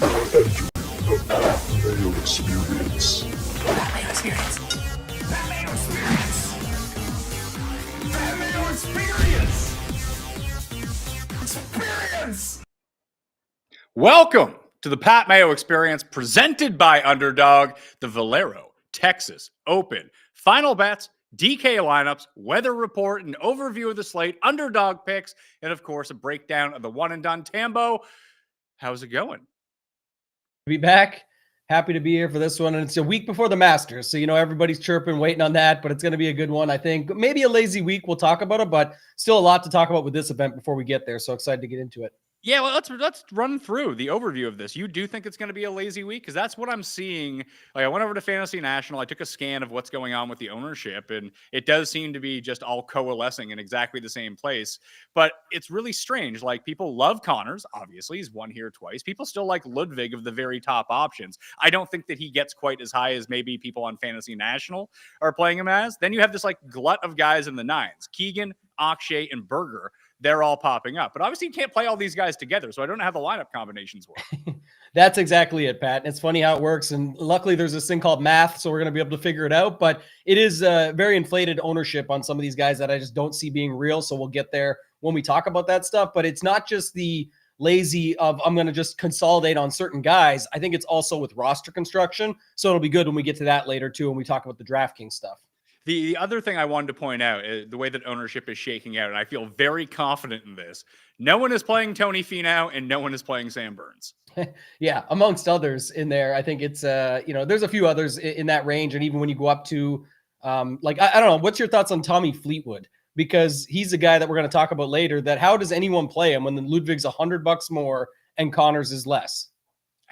Mayo experience. Mayo experience. Mayo experience. Mayo experience. Experience. Welcome to the Pat Mayo Experience, presented by Underdog, the Valero Texas Open final bets, DK lineups, weather report, an overview of the slate, underdog picks, and of course a breakdown of the one and done. Tambo, how's it going? Be back. Happy to be here for this one. And it's a week before the Masters. So, everybody's chirping, waiting on that, but it's going to be a good one. I think maybe a lazy week. We'll talk about it, but still a lot to talk about with this event before we get there. So excited to get into it. Yeah, well, let's run through the overview of this. You do think it's going to be a lazy week? Because that's what I'm seeing. Like, I went over to Fantasy National. I took a scan of what's going on with the ownership, and it does seem to be just all coalescing in exactly the same place. But it's really strange. Like, people love Connors. Obviously, he's won here twice. People still like Ludwig of the very top options. I don't think that he gets quite as high as maybe people on Fantasy National are playing him as. Then you have this, like, glut of guys in the nines. Keegan, Akshay, and Berger. They're all popping up. But obviously you can't play all these guys together, so I don't know how the lineup combinations work. That's exactly it, Pat. And it's funny how it works. And luckily there's this thing called math, so we're going to be able to figure it out. But it is very inflated ownership on some of these guys that I just don't see being real. So we'll get there when we talk about that stuff. But it's not just the lazy of I'm going to just consolidate on certain guys. I think it's also with roster construction. So it'll be good when we get to that later too, when we talk about the DraftKings stuff. The other thing I wanted to point out is the way that ownership is shaking out, and I feel very confident in this. No one is playing Tony Finau, and no one is playing Sam Burns. Yeah, amongst others in there. I think it's, there's a few others in that range. And even when you go up to, I don't know, what's your thoughts on Tommy Fleetwood? Because he's a guy that we're going to talk about later, that how does anyone play him when the Ludwig's $100 more and Connors is less?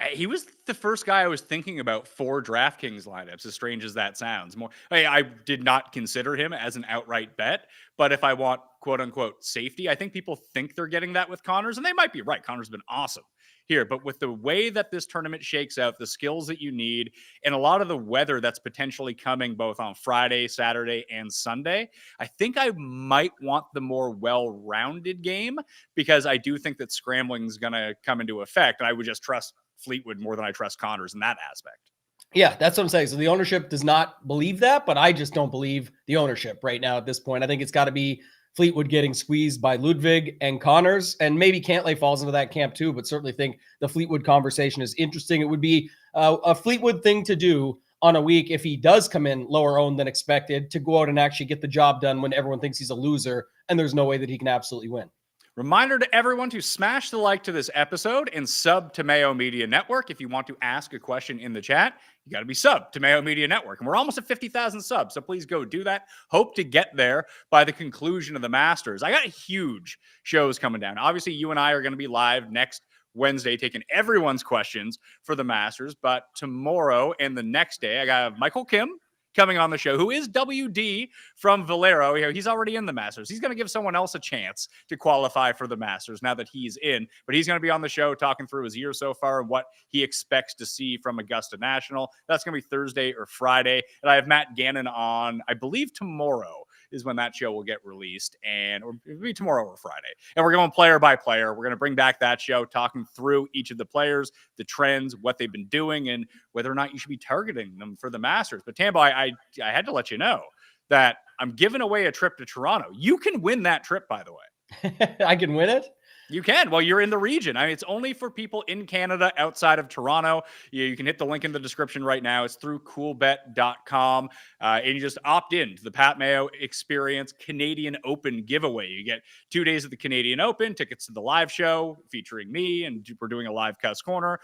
He was the first guy I was thinking about for DraftKings lineups, as strange as that sounds. I did not consider him as an outright bet, but if I want quote unquote safety, I think people think they're getting that with Connors, and they might be right. Connors has been awesome here, but with the way that this tournament shakes out, the skills that you need, and a lot of the weather that's potentially coming both on Friday, Saturday, and Sunday, I think I might want the more well-rounded game, because I do think that scrambling is going to come into effect, and I would just trust Fleetwood more than I trust Connors in that aspect. Yeah, that's what I'm saying. So the ownership does not believe that, but I just don't believe the ownership right now at this point. I think it's got to be Fleetwood getting squeezed by Ludwig and Connors, and maybe Cantlay falls into that camp too, but certainly think the Fleetwood conversation is interesting. It would be a Fleetwood thing to do on a week if he does come in lower owned than expected, to go out and actually get the job done when everyone thinks he's a loser and there's no way that he can absolutely win. Reminder to everyone to smash the like to this episode and sub to Mayo Media Network. If you want to ask a question in the chat, you got to be sub to Mayo Media Network. And we're almost at 50,000 subs, so please go do that. Hope to get there by the conclusion of the Masters. I got huge shows coming down. Obviously, you and I are going to be live next Wednesday, taking everyone's questions for the Masters. But tomorrow and the next day, I got Michael Kim coming on the show, who is WD from Valero. He's already in the Masters. He's going to give someone else a chance to qualify for the Masters now that he's in. But he's going to be on the show talking through his year so far and what he expects to see from Augusta National. That's going to be Thursday or Friday. And I have Matt Gannon on, I believe tomorrow is when that show will get released, and it'll be tomorrow or Friday. And we're going player by player. We're going to bring back that show, talking through each of the players, the trends, what they've been doing, and whether or not you should be targeting them for the Masters. But Tambo, I had to let you know that I'm giving away a trip to Toronto. You can win that trip, by the way. I can win it? You can. Well, you're in the region. I mean, it's only for people in Canada outside of Toronto. You can hit the link in the description right now. It's through coolbet.com. And you just opt in to the Pat Mayo Experience Canadian Open giveaway. You get 2 days of the Canadian Open, tickets to the live show featuring me, and we're doing a live Cuss Corner.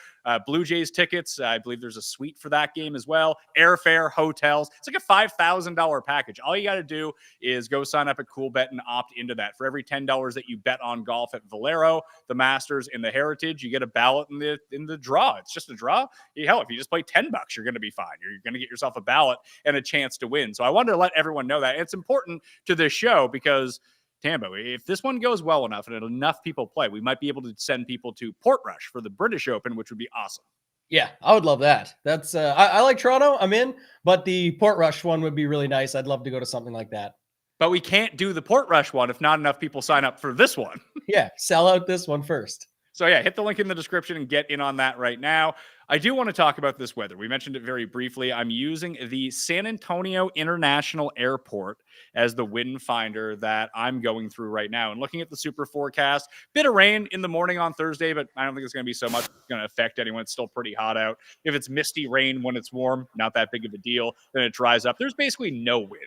Blue Jays tickets. I believe there's a suite for that game as well. Airfare, hotels. It's like a $5,000 package. All you got to do is go sign up at CoolBet and opt into that. For every $10 that you bet on golf at Valero, the Masters, and the Heritage, you get a ballot in the draw. It's just a draw. Hell, if you just play $10, you're going to be fine. You're going to get yourself a ballot and a chance to win. So I wanted to let everyone know that. It's important to this show because, Tambo, if this one goes well enough and enough people play, we might be able to send people to Portrush for the British Open, which would be awesome. Yeah, I would love that. That's I like Toronto. I'm in, but the Portrush one would be really nice. I'd love to go to something like that. But we can't do the Portrush one if not enough people sign up for this one. Yeah, sell out this one first. So yeah, hit the link in the description and get in on that right now. I do want to talk about this weather. We mentioned it very briefly. I'm using the San Antonio International Airport as the wind finder that I'm going through right now. And looking at the super forecast, bit of rain in the morning on Thursday, but I don't think it's going to be so much going to affect anyone. It's still pretty hot out. If it's misty rain when it's warm, not that big of a deal. Then it dries up. There's basically no wind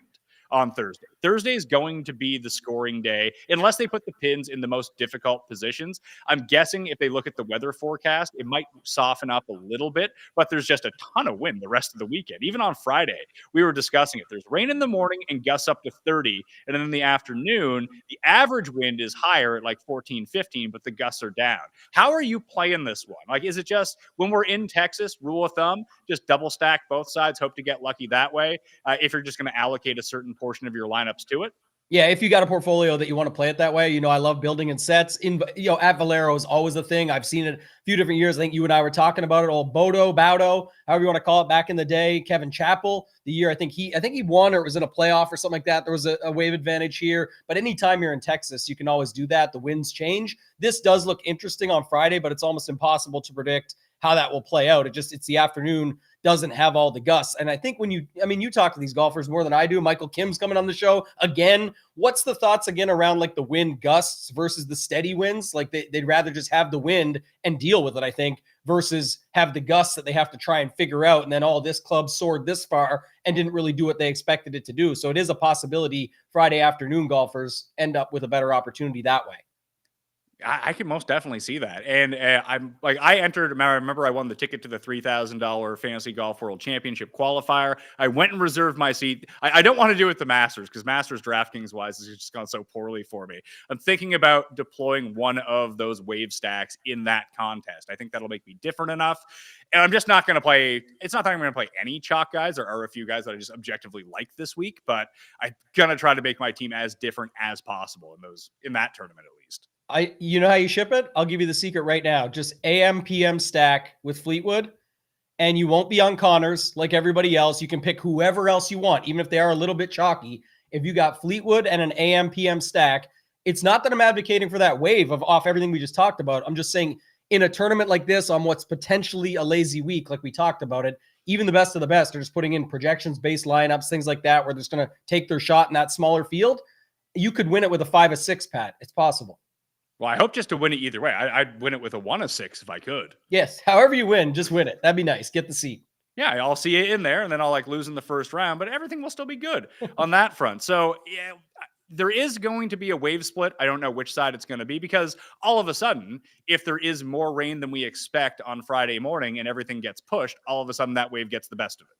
on Thursday. Thursday is going to be the scoring day unless they put the pins in the most difficult positions. I'm guessing if they look at the weather forecast, it might soften up a little bit, but there's just a ton of wind the rest of the weekend. Even on Friday, we were discussing it. There's rain in the morning and gusts up to 30. And then in the afternoon, the average wind is higher at like 14, 15, but the gusts are down. How are you playing this one? Like, is it just when we're in Texas, rule of thumb, just double stack both sides, hope to get lucky that way? If you're just going to allocate a certain portion of your lineups to it? Yeah, if you got a portfolio that you want to play it that way, I love building in sets. At Valero is always a thing. I've seen it a few different years. I think you and I were talking about it. Old Bowdo, however you want to call it, back in the day. Kevin Chappell, the year I think he won or it was in a playoff or something like that. There was a wave advantage here. But anytime you're in Texas, you can always do that. The winds change. This does look interesting on Friday, but it's almost impossible to predict how that will play out. It's the afternoon, doesn't have all the gusts. And I think you talk to these golfers more than I do. Michael Kim's coming on the show again. What's the thoughts again around like the wind gusts versus the steady winds? Like they'd rather just have the wind and deal with it, I think, versus have the gusts that they have to try and figure out. And then this club soared this far and didn't really do what they expected it to do. So it is a possibility Friday afternoon golfers end up with a better opportunity that way. I can most definitely see that. And I'm like, I remember I won the ticket to the $3,000 Fantasy Golf World Championship qualifier. I went and reserved my seat. I don't want to do it the Masters because Masters DraftKings wise has just gone so poorly for me. I'm thinking about deploying one of those wave stacks in that contest. I think that'll make me different enough. And I'm just not going to play. It's not that I'm going to play any chalk guys. There are a few guys that I just objectively like this week, but I'm going to try to make my team as different as possible in that tournament at least. You know how you ship it? I'll give you the secret right now. Just AM, PM stack with Fleetwood, and you won't be on Connors like everybody else. You can pick whoever else you want, even if they are a little bit chalky. If you got Fleetwood and an AM, PM stack, it's not that I'm advocating for that wave off everything we just talked about. I'm just saying in a tournament like this, on what's potentially a lazy week, like we talked about it, even the best of the best are just putting in projections-based lineups, things like that, where they're just going to take their shot in that smaller field. You could win it with a 5-6, Pat. It's possible. Well, I hope just to win it either way. I'd win it with a 1-6 if I could. Yes, however you win, just win it. That'd be nice. Get the seat. Yeah, I'll see it in there, and then I'll lose in the first round, but everything will still be good on that front. So, yeah, there is going to be a wave split. I don't know which side it's going to be because all of a sudden, if there is more rain than we expect on Friday morning and everything gets pushed, all of a sudden that wave gets the best of it.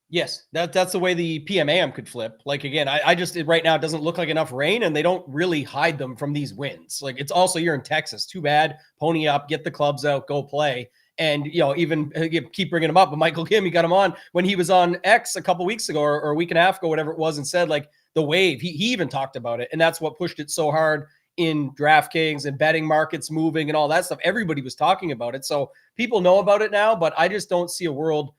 Yes, that's the way the PM/AM could flip. Like, again, I just right now it doesn't look like enough rain, and they don't really hide them from these winds. Like, it's also you're in Texas. Too bad. Pony up, get the clubs out, go play. And, even keep bringing him up. But Michael Kim, you got him on when he was on X a couple weeks ago or a week and a half ago, whatever it was, and said, like, the wave, he even talked about it. And that's what pushed it so hard in DraftKings and betting markets moving and all that stuff. Everybody was talking about it. So people know about it now, but I just don't see a world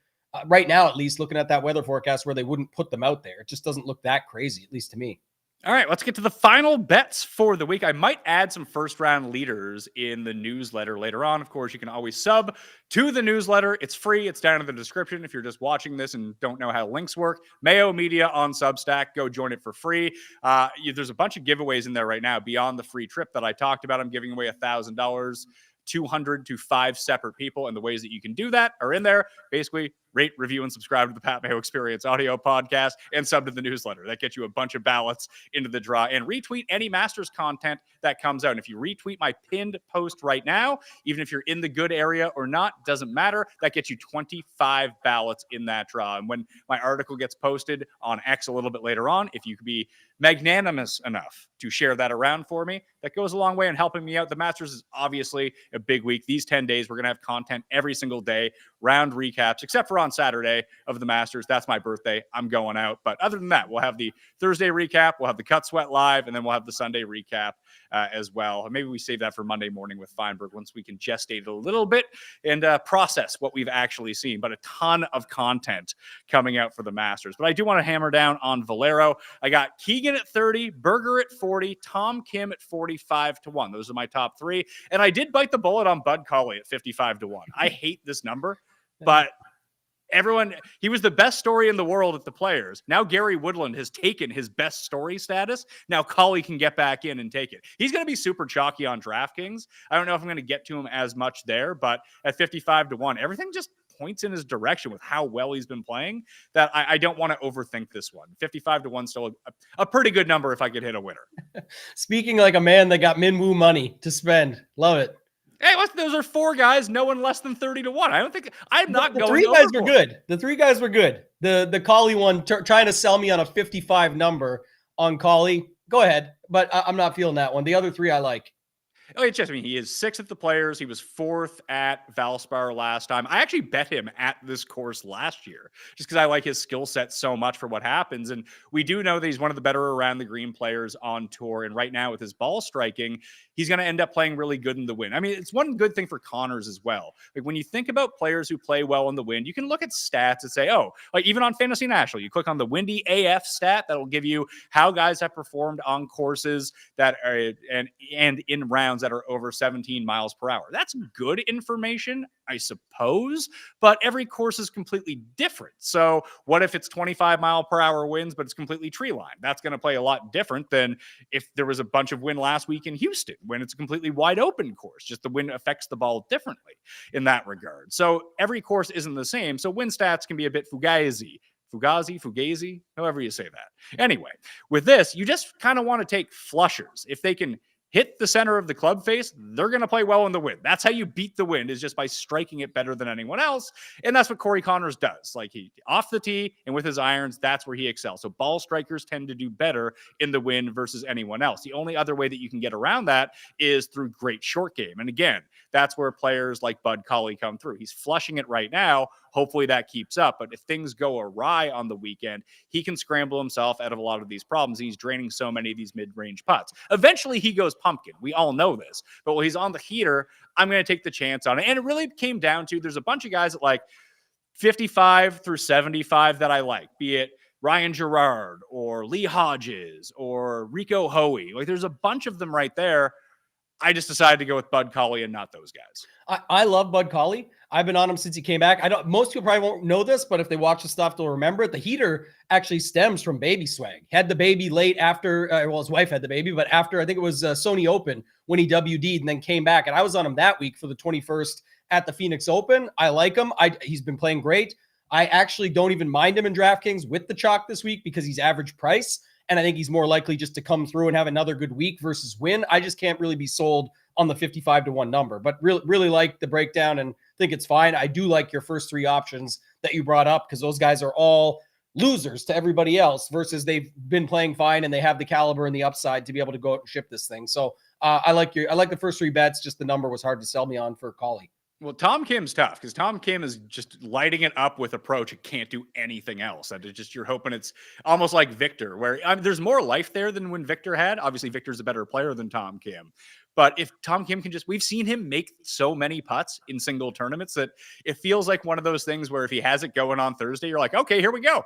right now, at least looking at that weather forecast, where they wouldn't put them out there. It just doesn't look that crazy, at least to me. All right, let's get to the final bets for the week. I might add some first round leaders in the newsletter later on. Of course, you can always sub to the newsletter. It's free. It's down in the description. If you're just watching this and don't know how links work, Mayo Media on Substack, go join it for free. There's a bunch of giveaways in there right now beyond the free trip that I talked about. I'm giving away $1,000. 200 to 5 separate people, and the ways that you can do that are in there. Basically, rate, review, and subscribe to the Pat Mayo Experience audio podcast and sub to the newsletter. That gets you a bunch of ballots into the draw, and retweet any Masters content that comes out. And if you retweet my pinned post right now, even if you're in the good area or not, doesn't matter. That gets you 25 ballots in that draw. And when my article gets posted on X a little bit later on, if you could be magnanimous enough to share that around for me, that goes a long way in helping me out. The Masters is obviously a big week. These 10 days, we're going to have content every single day, round recaps, except for on on Saturday of the Masters. That's my birthday. I'm going out. But other than that, we'll have the Thursday recap. We'll have the Cut Sweat live, and then we'll have the Sunday recap as well. Maybe we save that for Monday morning with Feinberg once we can gestate it a little bit and process what we've actually seen. But a ton of content coming out for the Masters. But I do want to hammer down on Valero. I got Keegan at 30, Berger at 40, Tom Kim at 45-1. Those are my top three. And I did bite the bullet on Bud Cauley at 55-1. I hate this number, but he was the best story in the world at the Players. Now Gary Woodland has taken his best story status. Now Cauley can get back in and take it. He's going to be super chalky on DraftKings. I don't know if I'm going to get to him as much there, but at 55-1, everything just points in his direction with how well he's been playing that I don't want to overthink this one. 55-1 still a pretty good number if I could hit a winner. Speaking like a man that got Minwoo money to spend. Love it. Hey, those are four guys, no one less than 30-1. I'm not the going three guys overboard. were good. The three guys were good. The Cauley one, trying to sell me on a 55 number on Cauley. Go ahead, but I'm not feeling that one. The other three I like. Oh, it's just, he is 6th at the Players. He was 4th at Valspar last time. I actually bet him at this course last year just because I like his skill set so much for what happens. And we do know that he's one of the better around the green players on tour. And right now with his ball striking, he's going to end up playing really good in the wind. I mean, it's one good thing for Connors as well. Like when you think about players who play well in the wind, you can look at stats and say, oh, like even on Fantasy National, you click on the Windy AF stat that'll give you how guys have performed on courses that are and in rounds that are over 17 miles per hour. That's good information, I suppose, but every course is completely different. So what if it's 25 mile per hour winds, but it's completely tree lined? That's going to play a lot different than if there was a bunch of wind last week in Houston when it's a completely wide open course. Just the wind affects the ball differently in that regard. So every course isn't the same. So wind stats can be a bit fugazi, however you say that. Anyway, with this, you just kind of want to take flushers. If they can hit the center of the club face, they're going to play well in the wind. That's how you beat the wind, is just by striking it better than anyone else. And that's what Corey Connors does. Like he off the tee and with his irons, that's where he excels. So ball strikers tend to do better in the wind versus anyone else. The only other way that you can get around that is through great short game. And again, that's where players like Bud Cauley come through. He's flushing it right now. Hopefully that keeps up. But if things go awry on the weekend, he can scramble himself out of a lot of these problems. He's draining so many of these mid-range putts. Eventually he goes pumpkin. We all know this. But while he's on the heater, I'm going to take the chance on it. And it really came down to, there's a bunch of guys at like 55 through 75 that I like, be it Ryan Gerard or Lee Hodges or Rico Hoey. Like there's a bunch of them right there. I just decided to go with Bud Cauley and not those guys. I love Bud Cauley. I've been on him since he came back. Most people probably won't know this, but if they watch the stuff, they'll remember it. The heater actually stems from baby swag. Had the baby late after, his wife had the baby, but after, I think it was Sony Open when he WD'd and then came back. And I was on him that week for the 21st at the Phoenix Open. I like him. He's been playing great. I actually don't even mind him in DraftKings with the chalk this week because he's average price. And I think he's more likely just to come through and have another good week versus win. I just can't really be sold on the 55-1 number, but really like the breakdown and think it's fine. I do like your first three options that you brought up because those guys are all losers to everybody else versus they've been playing fine and they have the caliber and the upside to be able to go out and ship this thing. So I like the first three bets. Just the number was hard to sell me on for Cauley. Well, Tom Kim's tough because Tom Kim is just lighting it up with approach. It can't do anything else. And it's just, you're hoping it's almost like Victor, where there's more life there than when Victor had. Obviously, Victor's a better player than Tom Kim. But if Tom Kim can we've seen him make so many putts in single tournaments that it feels like one of those things where if he has it going on Thursday, you're like, okay, here we go.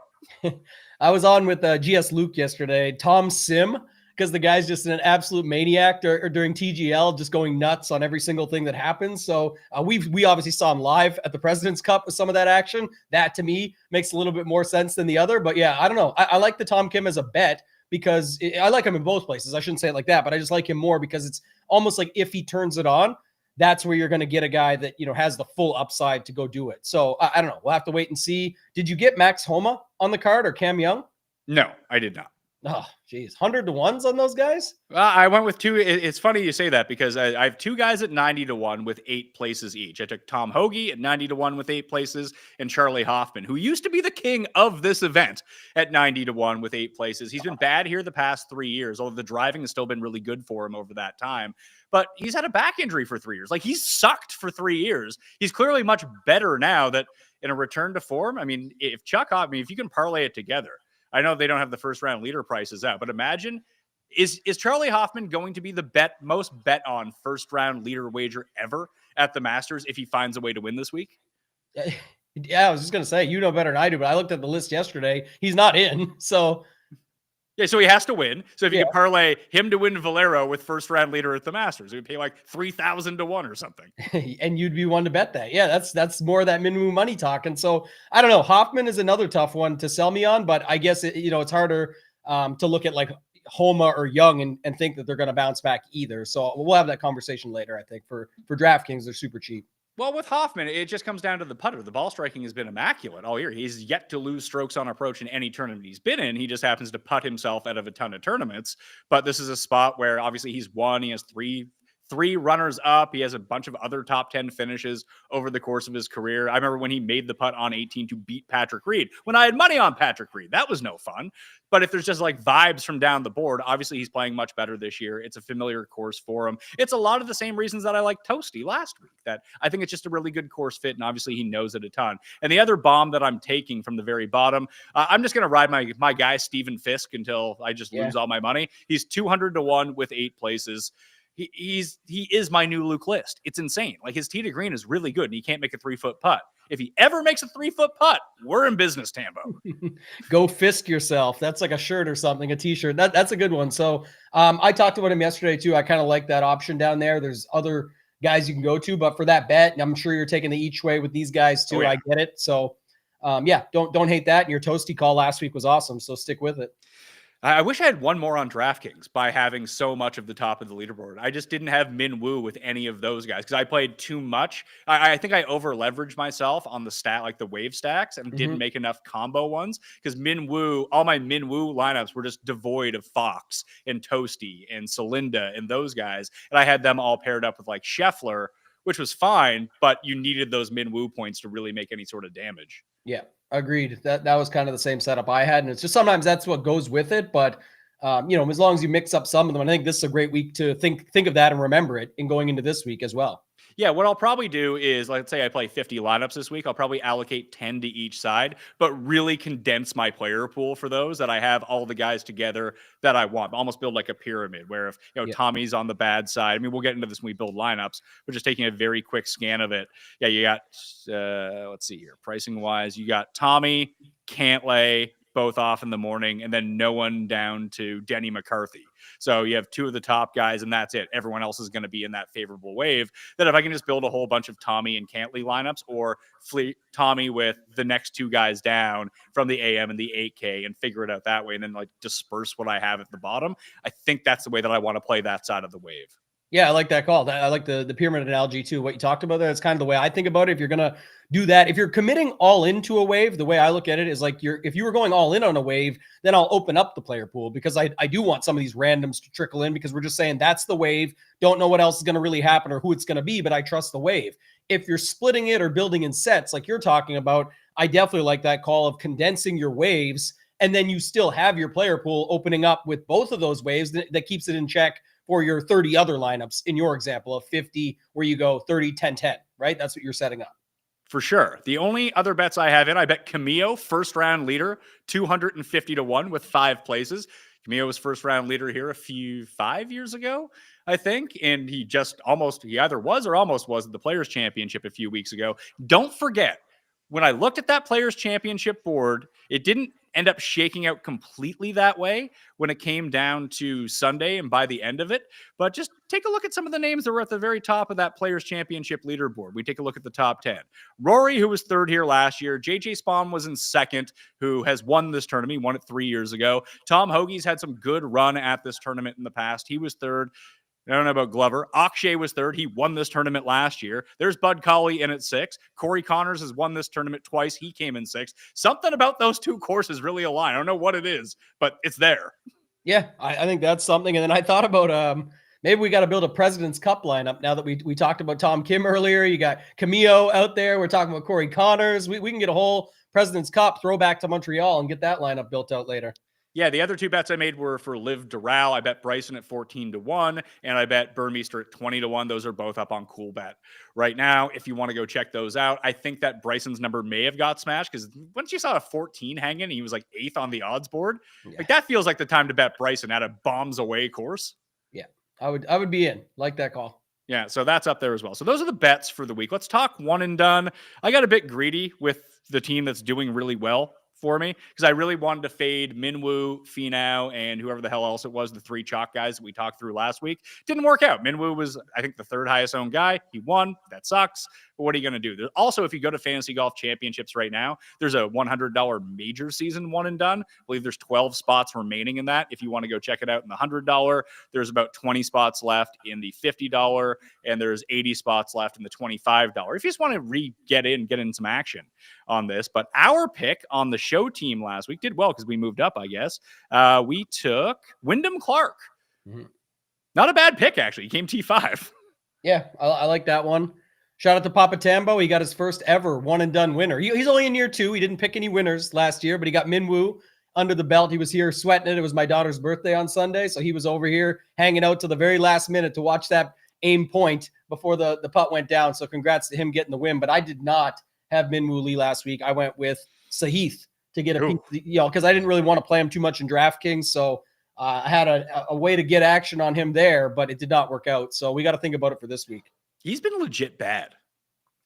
I was on with GS Luke yesterday, Tom Sim, because the guy's just an absolute maniac during TGL, just going nuts on every single thing that happens. So we obviously saw him live at the President's Cup with some of that action. That to me makes a little bit more sense than the other. But yeah, I don't know. I like the Tom Kim as a bet because I like him in both places. I shouldn't say it like that, but I just like him more because it's almost like if he turns it on, that's where you're going to get a guy that, has the full upside to go do it. So I don't know. We'll have to wait and see. Did you get Max Homa on the card or Cam Young? No, I did not. Oh, geez. 100 to 1s on those guys? I went with two. It's funny you say that because I have two guys at 90 to 1 with 8 places each. I took Tom Hoagie at 90 to 1 with 8 places and Charlie Hoffman, who used to be the king of this event, at 90 to 1 with 8 places. He's been bad here the past 3 years, although the driving has still been really good for him over that time. But he's had a back injury for 3 years. Like, he's sucked for 3 years. He's clearly much better now that in a return to form. I mean, if if you can parlay it together, I know they don't have the first round leader prices out, but imagine, is Charlie Hoffman going to be the most bet on first round leader wager ever at the Masters if he finds a way to win this week? Yeah, I was just going to say, you know better than I do, but I looked at the list yesterday. He's not in. So yeah, so he has to win. So if you can parlay him to win Valero with first round leader at the Masters, it would pay like 3,000 to 1 or something. And you'd be one to bet that. Yeah, that's more of that minimum money talking. So I don't know. Hoffman is another tough one to sell me on, but I guess it's harder to look at like Homa or Young and think that they're going to bounce back either. So we'll have that conversation later. I think for DraftKings, they're super cheap. Well, with Hoffman, it just comes down to the putter. The ball striking has been immaculate all year. He's yet to lose strokes on approach in any tournament he's been in. He just happens to putt himself out of a ton of tournaments. But this is a spot where obviously he's won. He has three runners up. He has a bunch of other top 10 finishes over the course of his career. I remember when he made the putt on 18 to beat Patrick Reed, when I had money on Patrick Reed. That was no fun. But if there's just like vibes from down the board, obviously he's playing much better this year. It's a familiar course for him. It's a lot of the same reasons that I liked Toasty last week, that I think it's just a really good course fit. And obviously he knows it a ton. And the other bomb that I'm taking from the very bottom, I'm just going to ride my guy, Steven Fisk, until I just lose all my money. He's 200 to 1 with 8 places. He is my new Luke List. It's insane. Like, his tee to green is really good and he can't make a 3-foot putt. If he ever makes a 3-foot putt, we're in business, Tambo. Go Fisk yourself. That's like a shirt or something, a t-shirt. That's a good one. So I talked about him yesterday too. I kind of like that option down there. There's other guys you can go to, but for that bet, and I'm sure you're taking the each way with these guys too. I get it. So don't hate that. And your Toasty call last week was awesome. So stick with it. I wish I had one more on DraftKings by having so much of the top of the leaderboard. I just didn't have Min Woo with any of those guys because I played too much. I think I over leveraged myself on the stat, like the wave stacks, and didn't make enough combo ones because Min Woo, all my Min Woo lineups were just devoid of Fox and Toasty and Celinda and those guys. And I had them all paired up with like Scheffler, which was fine, but you needed those Min Woo points to really make any sort of damage. Yeah, agreed. That was kind of the same setup I had. And it's just sometimes that's what goes with it. But, as long as you mix up some of them, I think this is a great week to think of that and remember it in going into this week as well. Yeah, what I'll probably do is, let's say I play 50 lineups this week. I'll probably allocate 10 to each side, but really condense my player pool for those that I have all the guys together that I want. Almost build like a pyramid where if Tommy's on the bad side. I mean, we'll get into this when we build lineups, but just taking a very quick scan of it. Yeah, you got, let's see here, pricing wise, you got Tommy, Cantlay, both off in the morning, and then no one down to Denny McCarthy. So you have 2 of the top guys, and that's it. Everyone else is going to be in that favorable wave. That if I can just build a whole bunch of Tommy and Cantley lineups, or fleet Tommy with the next 2 guys down from the AM and the 8K, and figure it out that way, and then like disperse what I have at the bottom, I think that's the way that I want to play that side of the wave. Yeah, I like that call. I like the pyramid analogy too. What you talked about there, it's kind of the way I think about it. If you're going to do that, if you're committing all into a wave, the way I look at it is like if you were going all in on a wave, then I'll open up the player pool because I do want some of these randoms to trickle in because we're just saying that's the wave. Don't know what else is going to really happen or who it's going to be, but I trust the wave. If you're splitting it or building in sets like you're talking about, I definitely like that call of condensing your waves, and then you still have your player pool opening up with both of those waves that keeps it in check for your 30 other lineups in your example of 50 where you go 30, 10, 10, right? That's what you're setting up. For sure. The only other bets I have I bet Camillo, first round leader, 250 to 1 with 5 places. Camillo was first round leader here 5 years ago, I think. And he either was or almost was at the Players Championship a few weeks ago. Don't forget, when I looked at that Players Championship board, it didn't end up shaking out completely that way when it came down to Sunday and by the end of it. But just take a look at some of the names that were at the very top of that Players Championship leaderboard. We take a look at the top 10. Rory, who was 3rd here last year. JJ Spawn was in 2nd, who has won this tournament. He won it 3 years ago. Tom Hoagie's had some good run at this tournament in the past. He was 3rd. I don't know about Glover. Akshay was third. He won this tournament last year. There's Bud Colley in at 6. Corey Connors has won this tournament twice. He came in 6. Something about those two courses really align. I don't know what it is, but it's there. Yeah, I think that's something. And then I thought about maybe we got to build a President's Cup lineup now that we talked about Tom Kim earlier. You got Camillo out there. We're talking about Corey Connors. We can get a whole President's Cup throwback to Montreal and get that lineup built out later. Yeah, the other two bets I made were for Liv Doral. I bet Bryson at 14-1, and I bet Burmeister at 20-1. Those are both up on Cool Bet right now. If you want to go check those out, I think that Bryson's number may have got smashed because once you saw a 14 hanging, he was like 8th on the odds board. Yeah. Like that feels like the time to bet Bryson at a bombs away course. Yeah, I would be in. Like that call. Yeah, so that's up there as well. So those are the bets for the week. Let's talk one and done. I got a bit greedy with the team that's doing really well for me because I really wanted to fade Minwoo, Finau, and whoever the hell else it was, the 3 chalk guys that we talked through last week. Didn't work out. Minwoo was, I think, the 3rd highest owned guy. He won. That sucks. But what are you going to do? There's also, if you go to Fantasy Golf Championships right now, there's a $100 major season one and done. I believe there's 12 spots remaining in that. If you want to go check it out in the $100, there's about 20 spots left in the $50, and there's 80 spots left in the $25. If you just want to get in some action on this. But our pick on the show team last week did well because we moved up, I guess. We took Wyndham Clark. Mm-hmm. Not a bad pick, actually. He came T5. Yeah, I like that one. Shout out to Papa Tambo. He got his first ever one and done winner. He's only in year 2. He didn't pick any winners last year, but he got Minwoo under the belt. He was here sweating it. It was my daughter's birthday on Sunday, so he was over here hanging out to the very last minute to watch that aim point before the putt went down. So congrats to him getting the win. But I did not have Minwoo Lee last week. I went with Sahith to get a piece, because I didn't really want to play him too much in DraftKings. So I had a way to get action on him there, but it did not work out. So we got to think about it for this week. He's been legit bad.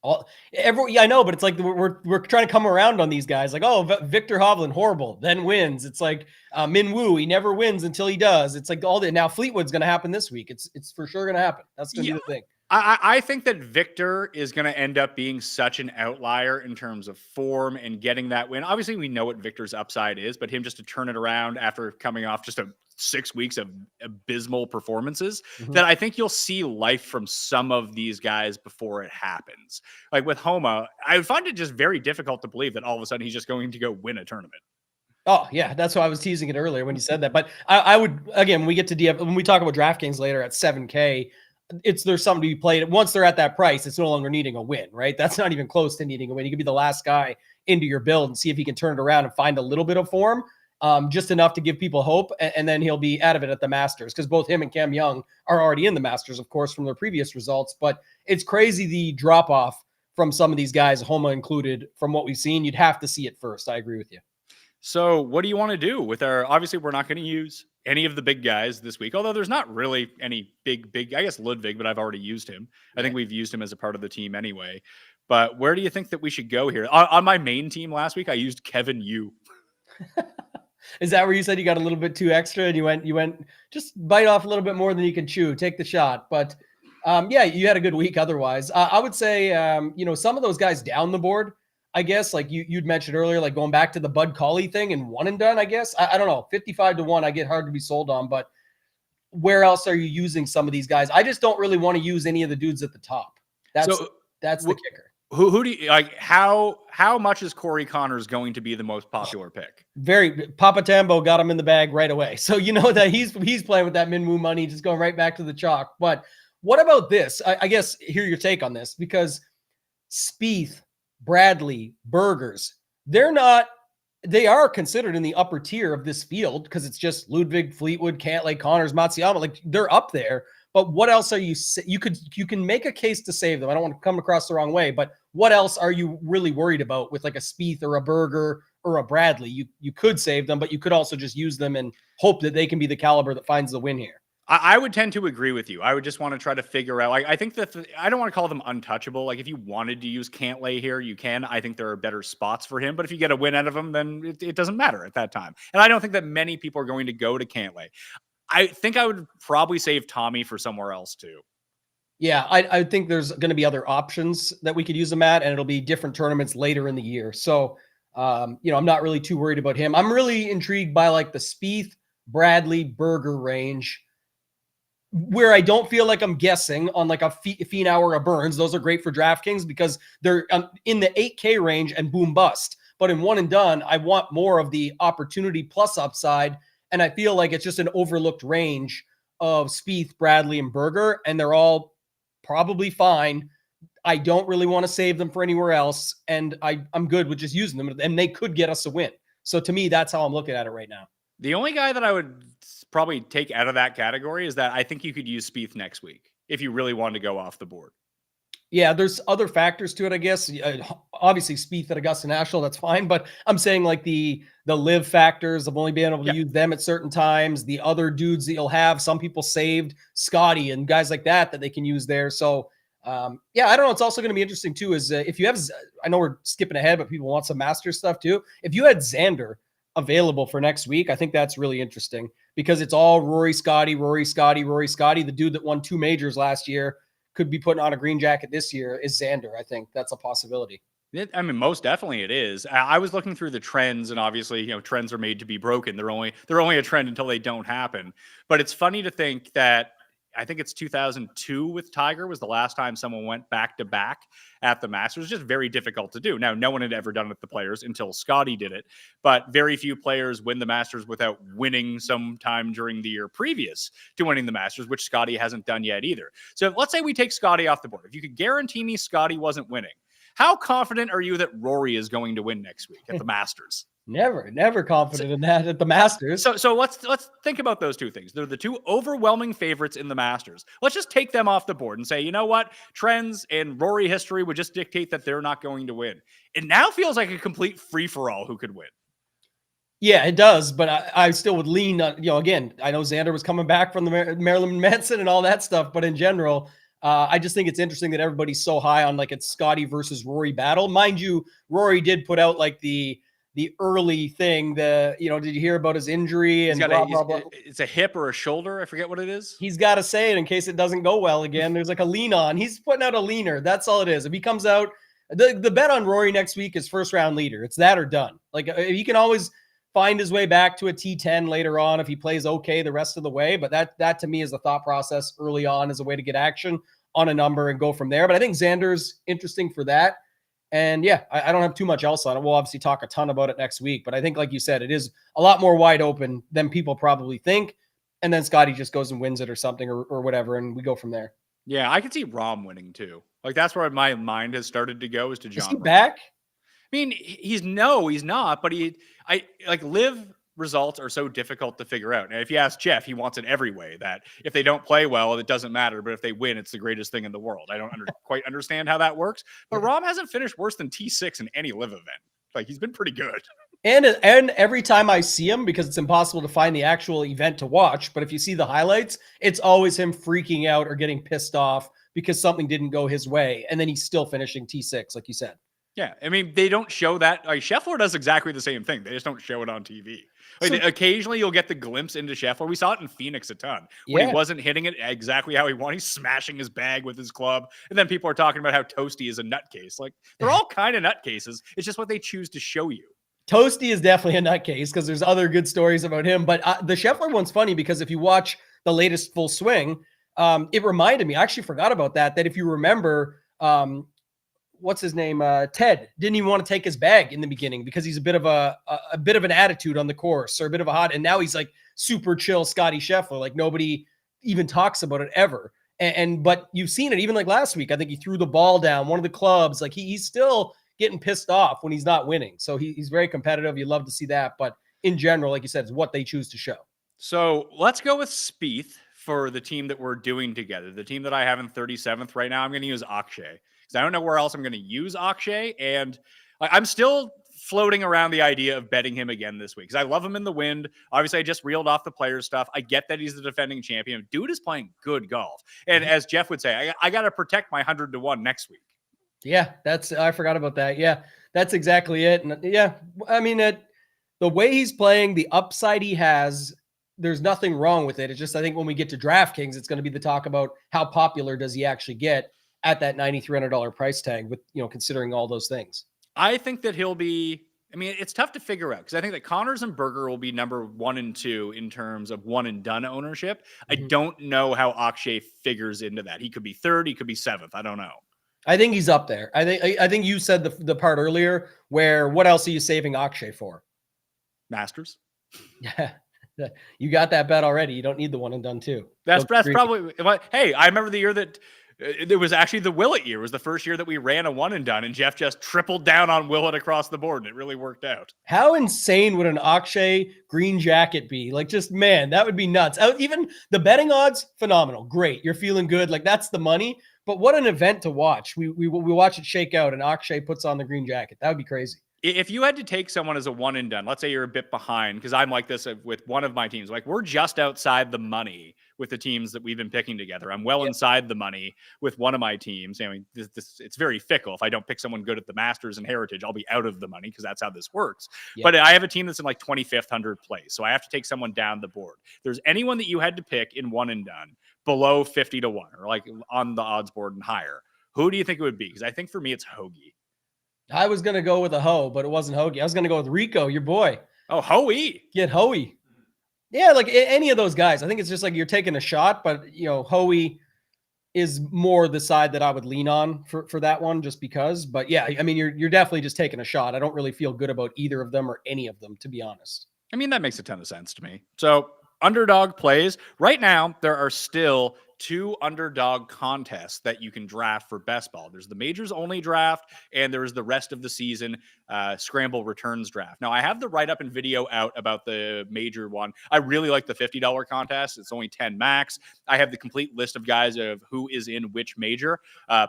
I know, but it's like we're trying to come around on these guys. Like, Victor Hovland, horrible, then wins. It's like Minwoo, he never wins until he does. It's like all that. Now Fleetwood's going to happen this week. It's for sure going to happen. That's going to be the thing. I think that Victor is going to end up being such an outlier in terms of form and getting that win. Obviously, we know what Victor's upside is, but him just to turn it around after coming off just 6 weeks of abysmal performances, that I think you'll see life from some of these guys before it happens. Like with Homa, I find it just very difficult to believe that all of a sudden he's just going to go win a tournament. Oh, yeah, that's why I was teasing it earlier when you said that. But I would, again, when we get to when we talk about DraftKings later at 7K, there's something to be played. Once they're at that price, it's no longer needing a win, right? That's not even close to needing a win. You could be the last guy into your build and see if he can turn it around and find a little bit of form, just enough to give people hope, and then he'll be out of it at the Masters, because both him and Cam Young are already in the Masters, of course, from their previous results. But it's crazy the drop-off from some of these guys, Homa included, from what we've seen. You'd have to see it first. I agree with you. So what do you want to do with obviously we're not going to use any of the big guys this week, although there's not really any big, I guess Ludwig, but I've already used him. I think we've used him as a part of the team anyway. But where do you think that we should go here? On my main team last week, I used Kevin Yu. Is that where you said you got a little bit too extra and you went just bite off a little bit more than you can chew, take the shot. But yeah, you had a good week otherwise. I would say, some of those guys down the board, I guess, like you'd mentioned earlier, like going back to the Bud Colley thing and one and done, I guess. I don't know, 55-1, I get hard to be sold on, but where else are you using some of these guys? I just don't really want to use any of the dudes at the top. That's the kicker. Who do you like? How much is Corey Connors going to be the most popular pick? Very. Papa Tambo got him in the bag right away. So you know that he's playing with that Minwoo money, just going right back to the chalk. But what about this? I guess hear your take on this, because Spieth, Bradley, Burgers, they are considered in the upper tier of this field because it's just Ludwig, Fleetwood, Cantlay, Connors, Matsuyama. Like, they're up there. But what else are you can make a case to save them. I don't want to come across the wrong way, but what else are you really worried about with like a Spieth or a Berger or a Bradley? You could save them, but you could also just use them and hope that they can be the caliber that finds the win here. I would tend to agree with you. I would just want to try to figure out, like, I think that I don't want to call them untouchable. Like, if you wanted to use Cantlay here, you can. I think there are better spots for him, but if you get a win out of him, then it doesn't matter at that time. And I don't think that many people are going to go to Cantlay. I think I would probably save Tommy for somewhere else too. Yeah, I think there's going to be other options that we could use him at, and it'll be different tournaments later in the year. So, I'm not really too worried about him. I'm really intrigued by like the Spieth, Bradley, Berger range. where I don't feel like I'm guessing on like a Finau or a Burns. Those are great for DraftKings because they're in the 8K range and boom bust. But in one and done, I want more of the opportunity plus upside. And I feel like it's just an overlooked range of Spieth, Bradley, and Berger, and they're all probably fine. I don't really want to save them for anywhere else, and I'm good with just using them, and they could get us a win. So to me, that's how I'm looking at it right now. The only guy that I would probably take out of that category is that I think you could use Spieth next week if you really wanted to go off the board. Yeah, there's other factors to it, I guess. Obviously, Spieth at Augusta National, that's fine. But I'm saying like the live factors of only being able to use them at certain times. The other dudes that you'll have, some people saved, Scotty and guys like that they can use there. So, yeah, I don't know. It's also going to be interesting too is if you have, I know we're skipping ahead, but people want some Masters stuff too. If you had Xander available for next week, I think that's really interesting because it's all Rory, Scotty, Rory, Scotty, Rory, Scotty. The dude that won 2 majors last year could be putting on a green jacket this year is Xander. I think that's a possibility. I mean, most definitely it is. I was looking through the trends, and obviously, trends are made to be broken. They're only a trend until they don't happen. But it's funny to think that I think it's 2002 with Tiger was the last time someone went back to back at the Masters. It's just very difficult to do. Now, no one had ever done it with the Players until Scotty did it, but very few players win the Masters without winning sometime during the year previous to winning the Masters, which Scotty hasn't done yet either. So let's say we take Scotty off the board. If you could guarantee me Scotty wasn't winning, how confident are you that Rory is going to win next week at the Masters? Never confident in that at the Masters. So let's think about those two things. They're the two overwhelming favorites in the Masters. Let's just take them off the board and say, you know what? Trends and Rory history would just dictate that they're not going to win. It now feels like a complete free-for-all who could win. Yeah, it does, but I still would lean on, again, I know Xander was coming back from the Marilyn Manson and all that stuff, but in general, I just think it's interesting that everybody's so high on like it's Scotty versus Rory battle. Mind you, Rory did put out like the early thing, did you hear about his injury and blah, blah, blah. It's a hip or a shoulder. I forget what it is. He's got to say it in case it doesn't go well again. There's like a lean on. He's putting out a leaner. That's all it is. If he comes out, the bet on Rory next week is first round leader. It's that or done. Like he can always find his way back to a T10 later on if he plays okay the rest of the way. But that to me is the thought process early on as a way to get action on a number and go from there. But I think Xander's interesting for that. And yeah, I don't have too much else on it. We'll obviously talk a ton about it next week, but I think, like you said, it is a lot more wide open than people probably think. And then Scotty just goes and wins it or something or whatever, and we go from there. Yeah, I could see Rahm winning too. Like that's where my mind has started to go is to John. Is he back? I mean, he's not, but live results are so difficult to figure out. And if you ask Jeff, he wants it every way that if they don't play well, it doesn't matter. But if they win, it's the greatest thing in the world. I don't quite understand how that works. But Rahm hasn't finished worse than T6 in any live event. Like he's been pretty good. And every time I see him, because it's impossible to find the actual event to watch, but if you see the highlights, it's always him freaking out or getting pissed off because something didn't go his way. And then he's still finishing T6, like you said. Yeah, I mean, they don't show that. Like Scheffler does exactly the same thing. They just don't show it on TV. Occasionally, you'll get the glimpse into Scheffler. We saw it in Phoenix a ton. When he wasn't hitting it exactly how he wanted, he's smashing his bag with his club. And then people are talking about how Toasty is a nutcase. Like, they're all kind of nutcases. It's just what they choose to show you. Toasty is definitely a nutcase because there's other good stories about him. But the Scheffler one's funny because if you watch the latest Full Swing, it reminded me, I actually forgot about that if you remember, what's his name? Ted didn't even want to take his bag in the beginning because he's a bit of an attitude on the course or a bit of a hot. And now he's like super chill Scotty Scheffler. Like nobody even talks about it ever. But you've seen it even like last week. I think he threw the ball down one of the clubs. Like he's still getting pissed off when he's not winning. So he's very competitive. You love to see that. But in general, like you said, it's what they choose to show. So let's go with Spieth for the team that we're doing together. The team that I have in 37th right now, I'm going to use Akshay. I don't know where else I'm going to use Akshay, and I'm still floating around the idea of betting him again this week because I love him in the wind. Obviously, I just reeled off the player stuff. I get that he's the defending champion. Dude is playing good golf, and as Jeff would say, I got to protect my 100-1 next week. Yeah, I forgot about that. Yeah, that's exactly it. And yeah, I mean, the way he's playing, the upside he has, there's nothing wrong with it. It's just I think when we get to DraftKings, it's going to be the talk about how popular does he actually get at that $9,300 price tag with, considering all those things. I think that he'll be, I mean, it's tough to figure out because I think that Connors and Berger will be number 1 and 2 in terms of one and done ownership. I don't know how Akshay figures into that. He could be 3rd, he could be 7th. I don't know. I think he's up there. I think you said the part earlier where what else are you saving Akshay for? Masters. Yeah. You got that bet already. You don't need the one and done too. That's probably what. Hey, I remember the year that it was actually the Willett year. It was the first year that we ran a one and done, and Jeff just tripled down on Willett across the board, and it really worked out. How insane would an Akshay green jacket be? Like, just, man, that would be nuts. Even the betting odds, phenomenal. Great. You're feeling good. Like, that's the money. But what an event to watch. We watch it shake out, and Akshay puts on the green jacket. That would be crazy. If you had to take someone as a one and done, let's say you're a bit behind, because I'm like this with one of my teams. Like, we're just outside the money with the teams that we've been picking together. I'm well inside the money with one of my teams. I mean, it's very fickle. If I don't pick someone good at the Masters and Heritage, I'll be out of the money because that's how this works. But I have a team that's in like 25th, 100th place. So I have to take someone down the board. If there's anyone that you had to pick in one and done below 50 to 1 or like on the odds board and higher, who do you think it would be? Because I think for me, it's Hoagie. I was going to go with a Ho, but it wasn't Hoagie. I was going to go with Rico, your boy. Oh, Hoey. Get Hoey. Yeah, like any of those guys. I think it's just like you're taking a shot, but, you know, Hoey is more the side that I would lean on for that one just because. But yeah, I mean, you're definitely just taking a shot. I don't really feel good about either of them or any of them, to be honest. I mean, that makes a ton of sense to me. So Underdog Plays. Right now, there are still 2 underdog contests that you can draft for best ball. There's the majors only draft, and there's the rest of the season scramble returns draft. Now, I have the write-up and video out about the major one. I really like the $50 contest. It's only 10 max. I have the complete list of guys of who is in which major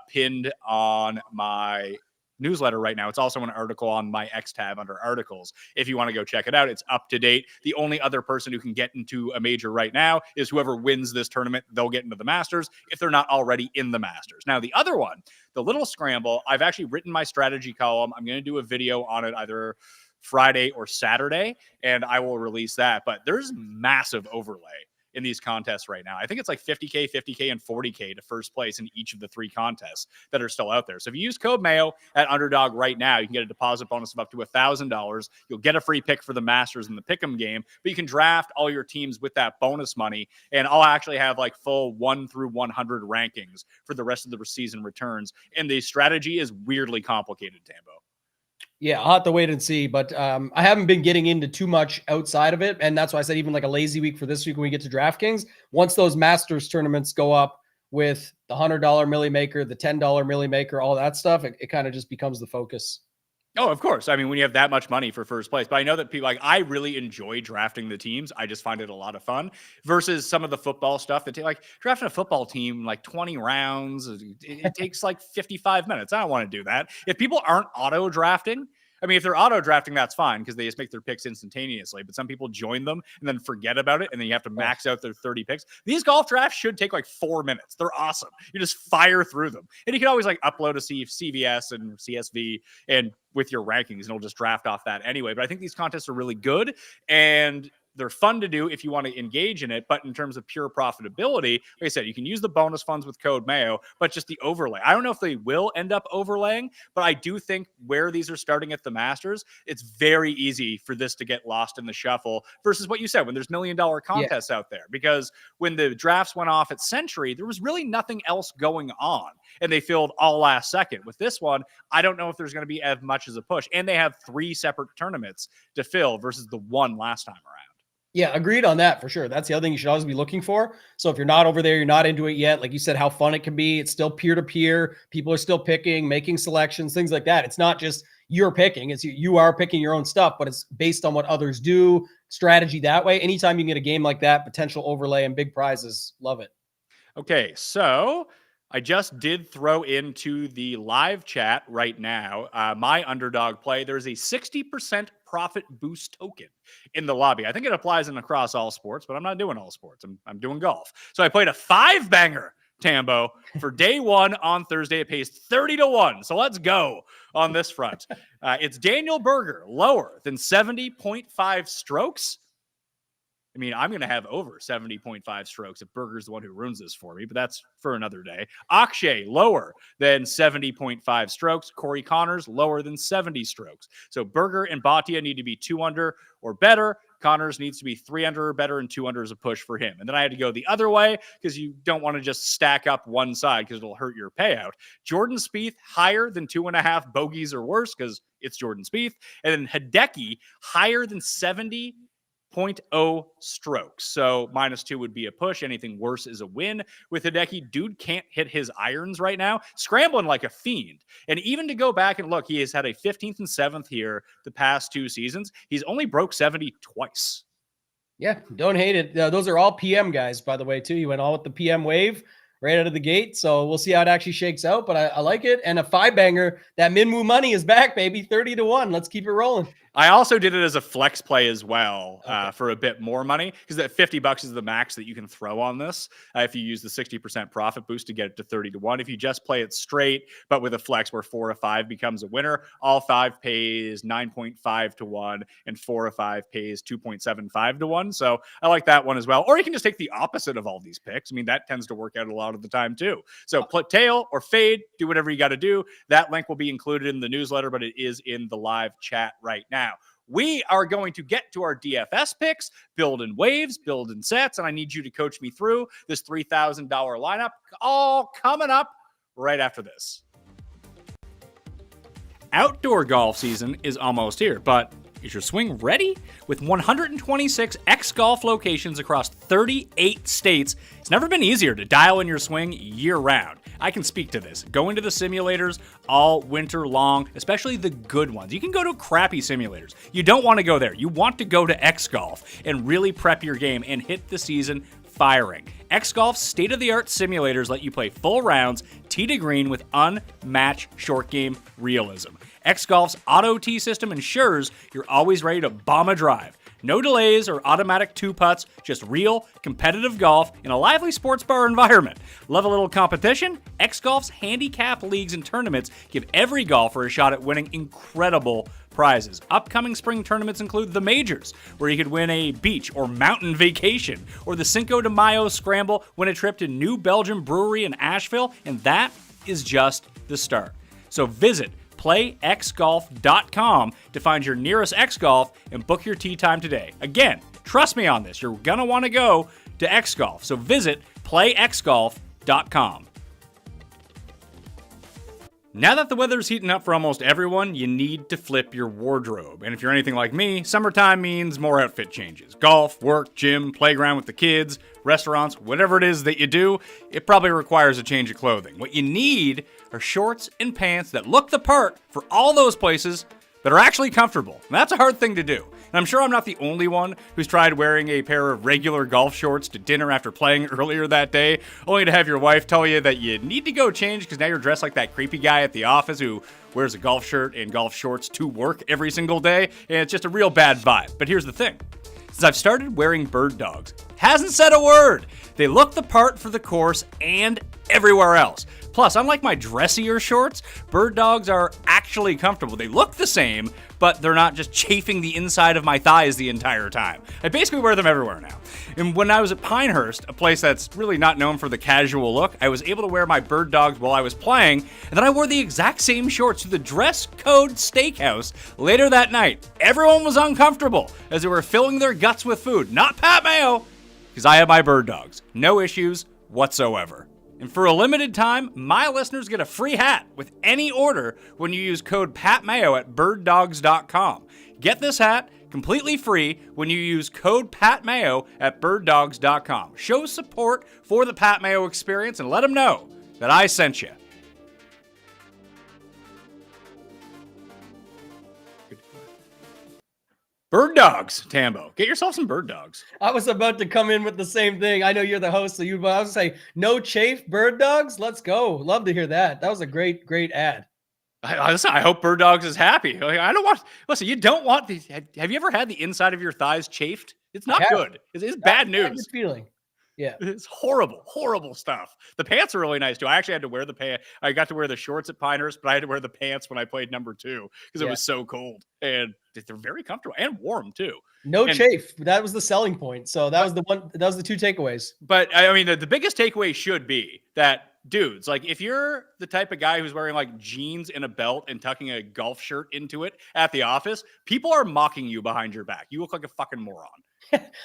pinned on my newsletter right now. It's also an article on my X tab under articles. If you want to go check it out, it's up to date. The only other person who can get into a major right now is whoever wins this tournament. They'll get into the Masters if they're not already in the Masters. Now, the other one, the little scramble, I've actually written my strategy column. I'm going to do a video on it either Friday or Saturday, and I will release that. But there's massive overlay in these contests right now. I think it's like 50K, 50K, and 40K to first place in each of the 3 contests that are still out there. So if you use code Mayo at Underdog right now, you can get a deposit bonus of up to $1,000. You'll get a free pick for the Masters in the Pick'em game, but you can draft all your teams with that bonus money. And I'll actually have like full 1 through 100 rankings for the rest of the season returns. And the strategy is weirdly complicated, Tambo. Yeah, I'll have to wait and see, but I haven't been getting into too much outside of it, and that's why I said even like a lazy week for this week when we get to DraftKings, once those Masters tournaments go up with the $100 Millie Maker, the $10 Millie Maker, all that stuff, it kind of just becomes the focus. Oh, of course. I mean, when you have that much money for first place, but I know that people like, I really enjoy drafting the teams. I just find it a lot of fun versus some of the football stuff that like drafting a football team, like 20 rounds, it takes like 55 minutes. I don't want to do that. If people aren't auto drafting, I mean, if they're auto drafting, that's fine because they just make their picks instantaneously. But some people join them and then forget about it, and then you have to max out their 30 picks. These golf drafts should take like 4 minutes. They're awesome. You just fire through them, and you can always like upload a CVS and CSV and with your rankings, and it'll just draft off that anyway. But I think these contests are really good, and they're fun to do if you want to engage in it. But in terms of pure profitability, like I said, you can use the bonus funds with code Mayo, but just the overlay. I don't know if they will end up overlaying, but I do think where these are starting at the Masters, it's very easy for this to get lost in the shuffle versus what you said when there's $1 million contests out there. Because when the drafts went off at Century, there was really nothing else going on, and they filled all last second. With this one, I don't know if there's going to be as much as a push, and they have 3 separate tournaments to fill versus the one last time around. Yeah, agreed on that for sure. That's the other thing you should always be looking for. So if you're not over there, you're not into it yet, like you said, how fun it can be. It's still peer-to-peer. People are still picking, making selections, things like that. It's not just you're picking. It's you are picking your own stuff, but it's based on what others do, strategy that way. Anytime you can get a game like that, potential overlay and big prizes, love it. Okay, so I just did throw into the live chat right now my Underdog play. There's a 60% profit boost token in the lobby. I think it applies across all sports, but I'm not doing all sports. I'm doing golf. So I played a 5-banger, Tambo, for day 1 on Thursday. It pays 30 to 1. So let's go on this front. It's Daniel Berger, lower than 70.5 strokes. I mean, I'm going to have over 70.5 strokes if Berger's the one who ruins this for me, but that's for another day. Akshay, lower than 70.5 strokes. Corey Connors, lower than 70 strokes. So Berger and Bhatia need to be 2 under or better. Connors needs to be 3 under or better, and 2 under is a push for him. And then I had to go the other way because you don't want to just stack up one side because it'll hurt your payout. Jordan Spieth, higher than 2.5 bogeys or worse because it's Jordan Spieth. And then Hideki, higher than 70.0 strokes. So -2 would be a push. Anything worse is a win. With Hideki, dude can't hit his irons right now, scrambling like a fiend. And even to go back and look, he has had a 15th and 7th here the past 2 seasons. He's only broke 70 twice. Yeah, don't hate it. Those are all PM guys, by the way, too. You went all with the PM wave right out of the gate. So we'll see how it actually shakes out, but I like it. And a 5-banger, that Minwoo money is back, baby. 30-1. Let's keep it rolling. I also did it as a flex play as well for a bit more money because that $50 is the max that you can throw on this if you use the 60% profit boost to get it to 30-1. If you just play it straight, but with a flex where 4 of 5 becomes a winner, all 5 pays 9.5 to 1 and 4 of 5 pays 2.75 to 1. So I like that one as well. Or you can just take the opposite of all these picks. I mean, that tends to work out a lot of the time too. So put tail or fade, do whatever you got to do. That link will be included in the newsletter, but it is in the live chat right now. We are going to get to our DFS picks, build in waves, build in sets, and I need you to coach me through this $3,000 lineup, all coming up right after this. Outdoor golf season is almost here, but is your swing ready? With 126 X-Golf locations across 38 states, it's never been easier to dial in your swing year-round. I can speak to this. Go into the simulators all winter long, especially the good ones. You can go to crappy simulators. You don't want to go there. You want to go to X-Golf and really prep your game and hit the season firing. X-Golf's state-of-the-art simulators let you play full rounds, tee to green with unmatched short game realism. X-Golf's auto tee system ensures you're always ready to bomb a drive. No delays or automatic 2-putts, just real, competitive golf in a lively sports bar environment. Love a little competition? X-Golf's handicap leagues and tournaments give every golfer a shot at winning incredible prizes. Upcoming spring tournaments include the Majors, where you could win a beach or mountain vacation, or the Cinco de Mayo Scramble, win a trip to New Belgium Brewery in Asheville, and that is just the start. So visit playxgolf.com to find your nearest X-Golf and book your tee time today. Again, trust me on this. You're going to want to go to X-Golf. So visit playxgolf.com. Now that the weather's heating up for almost everyone, you need to flip your wardrobe. And if you're anything like me, summertime means more outfit changes. Golf, work, gym, playground with the kids, restaurants, whatever it is that you do, it probably requires a change of clothing. What you need are shorts and pants that look the part for all those places that are actually comfortable. And that's a hard thing to do. And I'm sure I'm not the only one who's tried wearing a pair of regular golf shorts to dinner after playing earlier that day, only to have your wife tell you that you need to go change because now you're dressed like that creepy guy at the office who wears a golf shirt and golf shorts to work every single day, and it's just a real bad vibe. But here's the thing. Since I've started wearing bird dogs, hasn't said a word. They look the part for the course and everywhere else. Plus, unlike my dressier shorts, bird dogs are actually comfortable. They look the same, but they're not just chafing the inside of my thighs the entire time. I basically wear them everywhere now. And when I was at Pinehurst, a place that's really not known for the casual look, I was able to wear my bird dogs while I was playing, and then I wore the exact same shorts to the dress code steakhouse later that night. Everyone was uncomfortable as they were filling their guts with food. Not Pat Mayo, because I had my bird dogs. No issues whatsoever. And for a limited time, my listeners get a free hat with any order when you use code PATMAYO at birddogs.com. Get this hat completely free when you use code PATMAYO at birddogs.com. Show support for the Pat Mayo experience and let them know that I sent you. Bird dogs, Tambo. Get yourself some bird dogs. I was about to come in with the same thing. I know you're the host, so I was going to say, no chafe, bird dogs? Let's go. Love to hear that. That was a great, great ad. I hope Bird Dogs is happy. I don't want, listen, you don't want these. Have you ever had the inside of your thighs chafed? It's not good. It's bad news. Good feeling. Yeah. It's horrible, horrible stuff. The pants are really nice too. I actually had to wear the pants. I got to wear the shorts at Pinehurst, but I had to wear the pants when I played number 2 because it was so cold, and they're very comfortable and warm too. No And chafe. That was the selling point. So that was the one. That was the 2 takeaways. But I mean, the biggest takeaway should be that dudes, like if you're the type of guy who's wearing like jeans and a belt and tucking a golf shirt into it at the office, people are mocking you behind your back. You look like a fucking moron.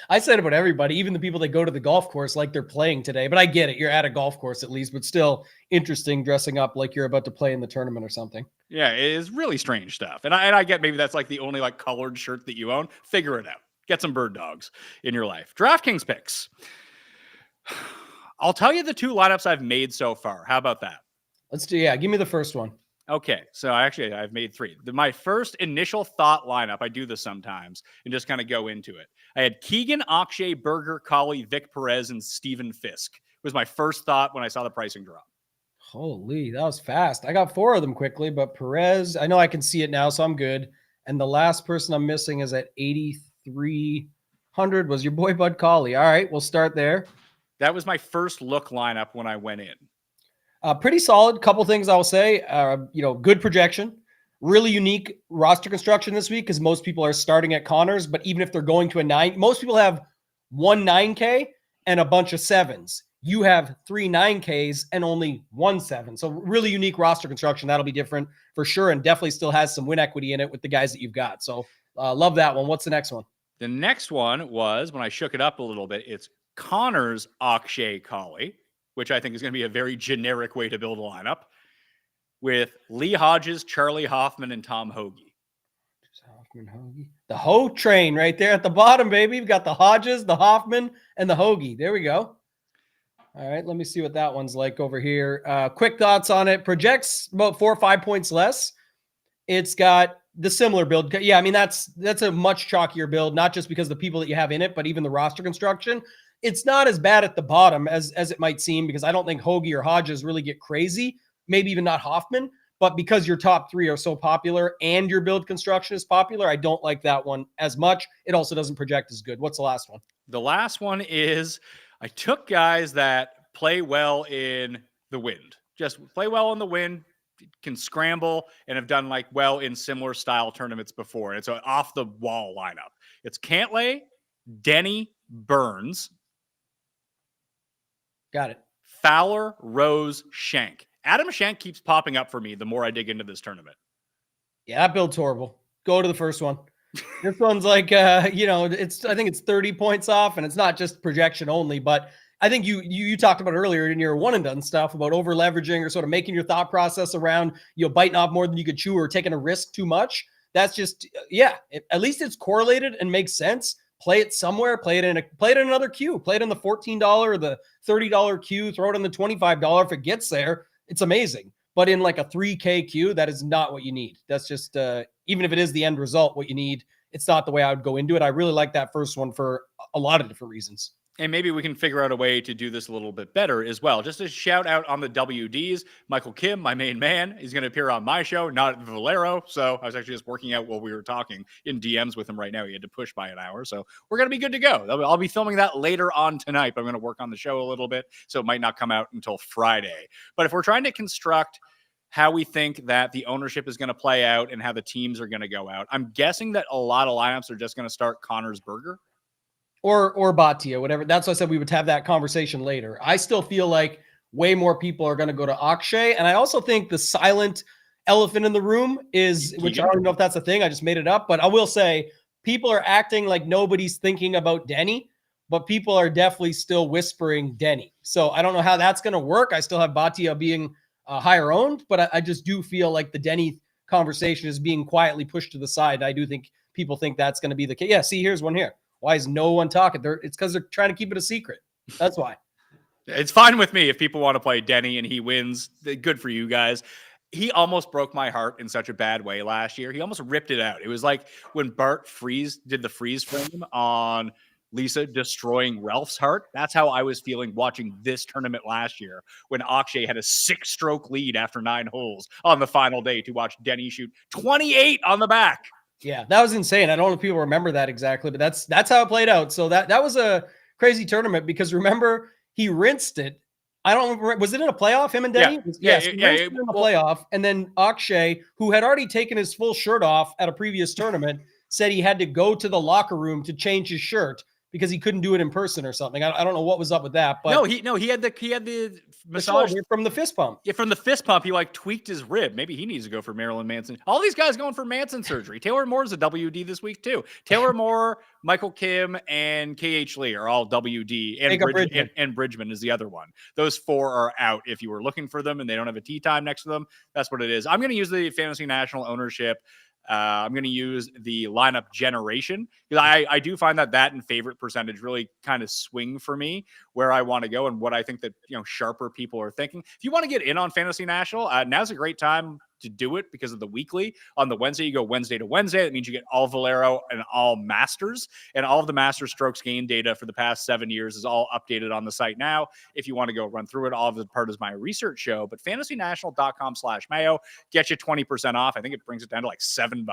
I said about everybody, even the people that go to the golf course like they're playing today. But I get it. You're at a golf course at least, but still interesting dressing up like you're about to play in the tournament or something. Yeah, it is really strange stuff. And I get maybe that's like the only like colored shirt that you own. Figure it out. Get some bird dogs in your life. DraftKings picks. I'll tell you the 2 lineups I've made so far. How about that? Let's do. Yeah, give me the first one. Okay, so I've made 3. My first initial thought lineup, I do this sometimes and just kind of go into it. I had Keegan, Akshay, Berger, Colley, Vic Perez, and Steven Fisk. Was my first thought when I saw the pricing drop. Holy, that was fast. I got 4 of them quickly, but Perez, I know I can see it now, so I'm good. And the last person I'm missing is at 8,300 was your boy Bud Colley. All right, we'll start there. That was my first look lineup when I went in. Pretty solid. Couple things I'll say. Good projection. Really unique roster construction this week because most people are starting at Connors, but even if they're going to a 9, most people have 1 9K and a bunch of 7s. You have 3 9Ks and only 1 7. So really unique roster construction. That'll be different for sure, and definitely still has some win equity in it with the guys that you've got. So love that one. What's the next one? The next one was, when I shook it up a little bit, it's Connors, Akshay, Colley, which I think is going to be a very generic way to build a lineup, with Lee Hodges, Charlie Hoffman, and Tom Hoagie. The Ho train right there at the bottom, baby. We've got the Hodges, the Hoffman, and the Hoagie. There we go. All right, let me see what that one's like over here. Quick thoughts on it. Projects about 4 or 5 points less. It's got the similar build. Yeah, I mean, that's a much chalkier build, not just because of the people that you have in it, but even the roster construction. It's not as bad at the bottom as it might seem, because I don't think Hoagie or Hodges really get crazy. Maybe even not Hoffman. But because your top 3 are so popular and your build construction is popular, I don't like that one as much. It also doesn't project as good. What's the last one? The last one is I took guys that play well in the wind. Just play well in the wind, can scramble, and have done like well in similar style tournaments before. And it's an off the wall lineup. It's Cantlay, Denny, Burns. Got it. Fowler, Rose, Shank. Adam Shank keeps popping up for me the more I dig into this tournament. Yeah, that build's horrible. Go to the first one. This one's like, I think it's 30 points off, and it's not just projection only, but I think you talked about earlier in your one and done stuff about over leveraging or sort of making your thought process around, biting off more than you could chew or taking a risk too much. That's just, at least it's correlated and makes sense. Play it somewhere, play it in another queue, play it in the $14 or the $30 queue, throw it in the $25 if it gets there. It's amazing. But in like a 3K queue, that is not what you need. That's just, even if it is the end result, what you need, it's not the way I would go into it. I really like that first one for a lot of different reasons. And maybe we can figure out a way to do this a little bit better as well. Just a shout out on the WDs. Michael Kim, my main man, he's going to appear on my show, not at Valero. So I was actually just working out while we were talking in DMs with him right now. He had to push by an hour. So we're going to be good to go. I'll be filming that later on tonight, but I'm going to work on the show a little bit. So it might not come out until Friday. But if we're trying to construct how we think that the ownership is going to play out and how the teams are going to go out, I'm guessing that a lot of lineups are just going to start Connors Berger. Or Bhatia, whatever. That's why I said we would have that conversation later. I still feel like way more people are going to go to Akshay. And I also think the silent elephant in the room is, which I don't even know if that's a thing. I just made it up. But I will say people are acting like nobody's thinking about Denny, but people are definitely still whispering Denny. So I don't know how that's going to work. I still have Bhatia being higher owned, but I just do feel like the Denny conversation is being quietly pushed to the side. I do think people think that's going to be the case. Yeah, see, here's one here. Why is no one talking? It's because they're trying to keep it a secret. That's why. It's fine with me if people want to play Denny and he wins. Good for you guys. He almost broke my heart in such a bad way last year. He almost ripped it out. It was like when Bart did the freeze frame on Lisa destroying Ralph's heart. That's how I was feeling watching this tournament last year when Akshay had a 6-stroke lead after 9 holes on the final day to watch Denny shoot 28 on the back. Yeah, that was insane. I don't know if people remember that exactly, but that's how it played out. So that was a crazy tournament because remember he rinsed it. I don't remember. Was it in a playoff, him and Denny? Yes, he rinsed it in a playoff. And then Akshay, who had already taken his full shirt off at a previous tournament, said he had to go to the locker room to change his shirt because he couldn't do it in person or something. I don't know what was up with that, but he had the massage from the fist pump. Yeah, from the fist pump, he like tweaked his rib. Maybe he needs to go for Marilyn Manson. All these guys going for Manson surgery. Taylor Moore's a WD this week too. Taylor Moore, Michael Kim, and KH Lee are all WD, and Bridgman is the other one. Those four are out if you were looking for them and they don't have a tee time next to them. That's what it is. I'm going to use the Fantasy National ownership. I'm going to use the lineup generation because I do find that and favorite percentage really kind of swing for me where I want to go and what I think that, sharper people are thinking. If you want to get in on Fantasy National, now's a great time to do it because of the weekly. On the Wednesday, you go Wednesday to Wednesday. That means you get all Valero and all Masters, and all of the Masters strokes gain data for the past 7 years is all updated on the site now. If you want to go run through it, all of it part is my research show, but fantasynational.com/Mayo get you 20% off. I think it brings it down to like $7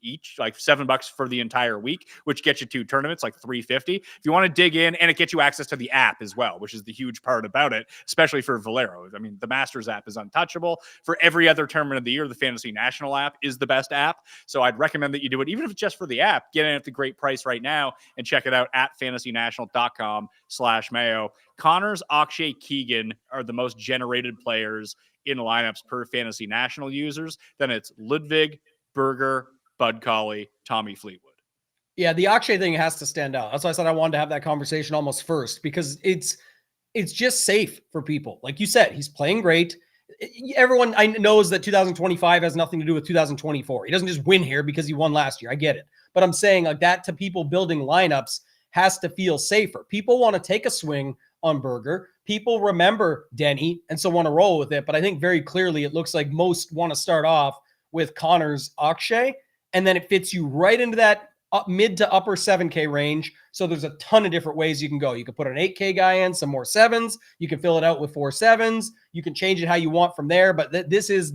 each, like $7 for the entire week, which gets you 2 tournaments, like $350. If you want to dig in, and it gets you access to the app as well, which is the huge part about it, especially for Valero. I mean, the Masters app is untouchable. For every other tournament of the year, the Fantasy National app is the best app. So I'd recommend that you do it, even if it's just for the app. Get in at the great price right now and check it out at fantasynational.com/Mayo. Connors, Akshay, Keegan are the most generated players in lineups per Fantasy National users. Then it's Ludwig, Berger, Bud Cauley, Tommy Fleetwood. Yeah, the Akshay thing has to stand out. That's why I said I wanted to have that conversation almost first because it's just safe for people. Like you said, he's playing great. Everyone knows that 2025 has nothing to do with 2024. He doesn't just win here because he won last year. I get it. But I'm saying like that to people building lineups has to feel safer. People want to take a swing on Berger. People remember Denny and so want to roll with it. But I think very clearly it looks like most want to start off with Connors Akshay. And then it fits you right into that mid to upper 7K range. So there's a ton of different ways you can go. You can put an 8K guy in, some more 7s. You can fill it out with 4 7s. You can change it how you want from there. But this is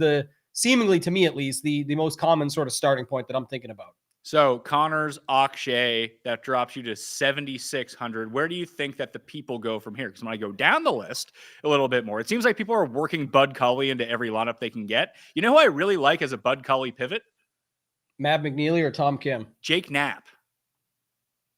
seemingly to me at least, the most common sort of starting point that I'm thinking about. So Connors, Akshay, that drops you to 7,600. Where do you think that the people go from here? Because when I go down the list a little bit more, it seems like people are working Bud Cauley into every lineup they can get. You know who I really like as a Bud Cauley pivot? Matt McNeely or Tom Kim? Jake Knapp.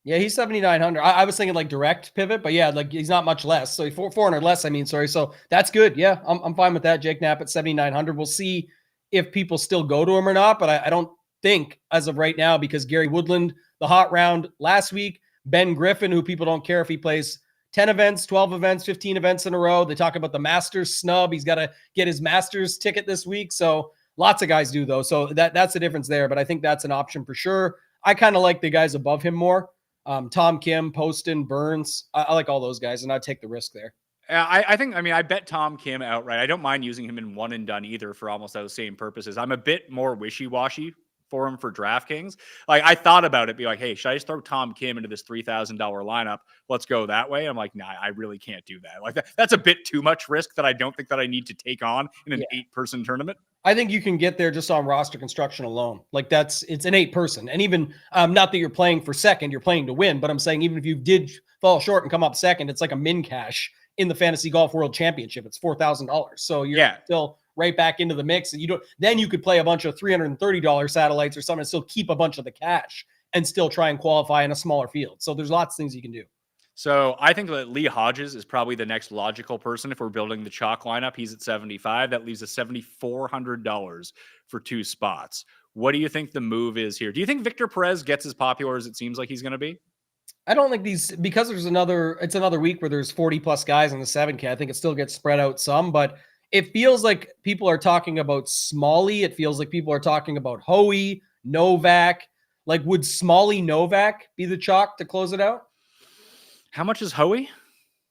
Yeah, he's 7,900. I was thinking like direct pivot, but yeah, like he's not much less. So 400 less, sorry. So that's good. Yeah, I'm fine with that. Jake Knapp at 7,900. We'll see if people still go to him or not, but I don't think as of right now because Gary Woodland, the hot round last week, Ben Griffin, who people don't care if he plays 10 events, 12 events, 15 events in a row. They talk about the Masters snub. He's got to get his Masters ticket this week. So lots of guys do though. So that's the difference there, but I think that's an option for sure. I kind of like the guys above him more. Tom Kim, Poston, Burns. I like all those guys and I'd take the risk there. I bet Tom Kim outright. I don't mind using him in one and done either for almost those same purposes. I'm a bit more wishy-washy for him for DraftKings. Like I thought about it, be like, hey, should I just throw Tom Kim into this $3,000 lineup? Let's go that way. I'm like, nah, I really can't do that. Like that's a bit too much risk that I don't think that I need to take on in an 8-person tournament. I think you can get there just on roster construction alone. Like it's an 8-person. And even not that you're playing for second, you're playing to win, but I'm saying even if you did fall short and come up second, it's like a min cash in the Fantasy Golf World Championship. It's $4,000. So you're still right back into the mix. And then you could play a bunch of $330 satellites or something and still keep a bunch of the cash and still try and qualify in a smaller field. So there's lots of things you can do. So I think that Lee Hodges is probably the next logical person if we're building the chalk lineup. He's at 75. That leaves us $7,400 for 2 spots. What do you think the move is here? Do you think Victor Perez gets as popular as it seems like he's going to be? I don't think because it's another week where there's 40 plus guys in the 7K. I think it still gets spread out some, but it feels like people are talking about Smalley. It feels like people are talking about Hoey, Novak. Like, would Smalley Novak be the chalk to close it out? How much is Hoey?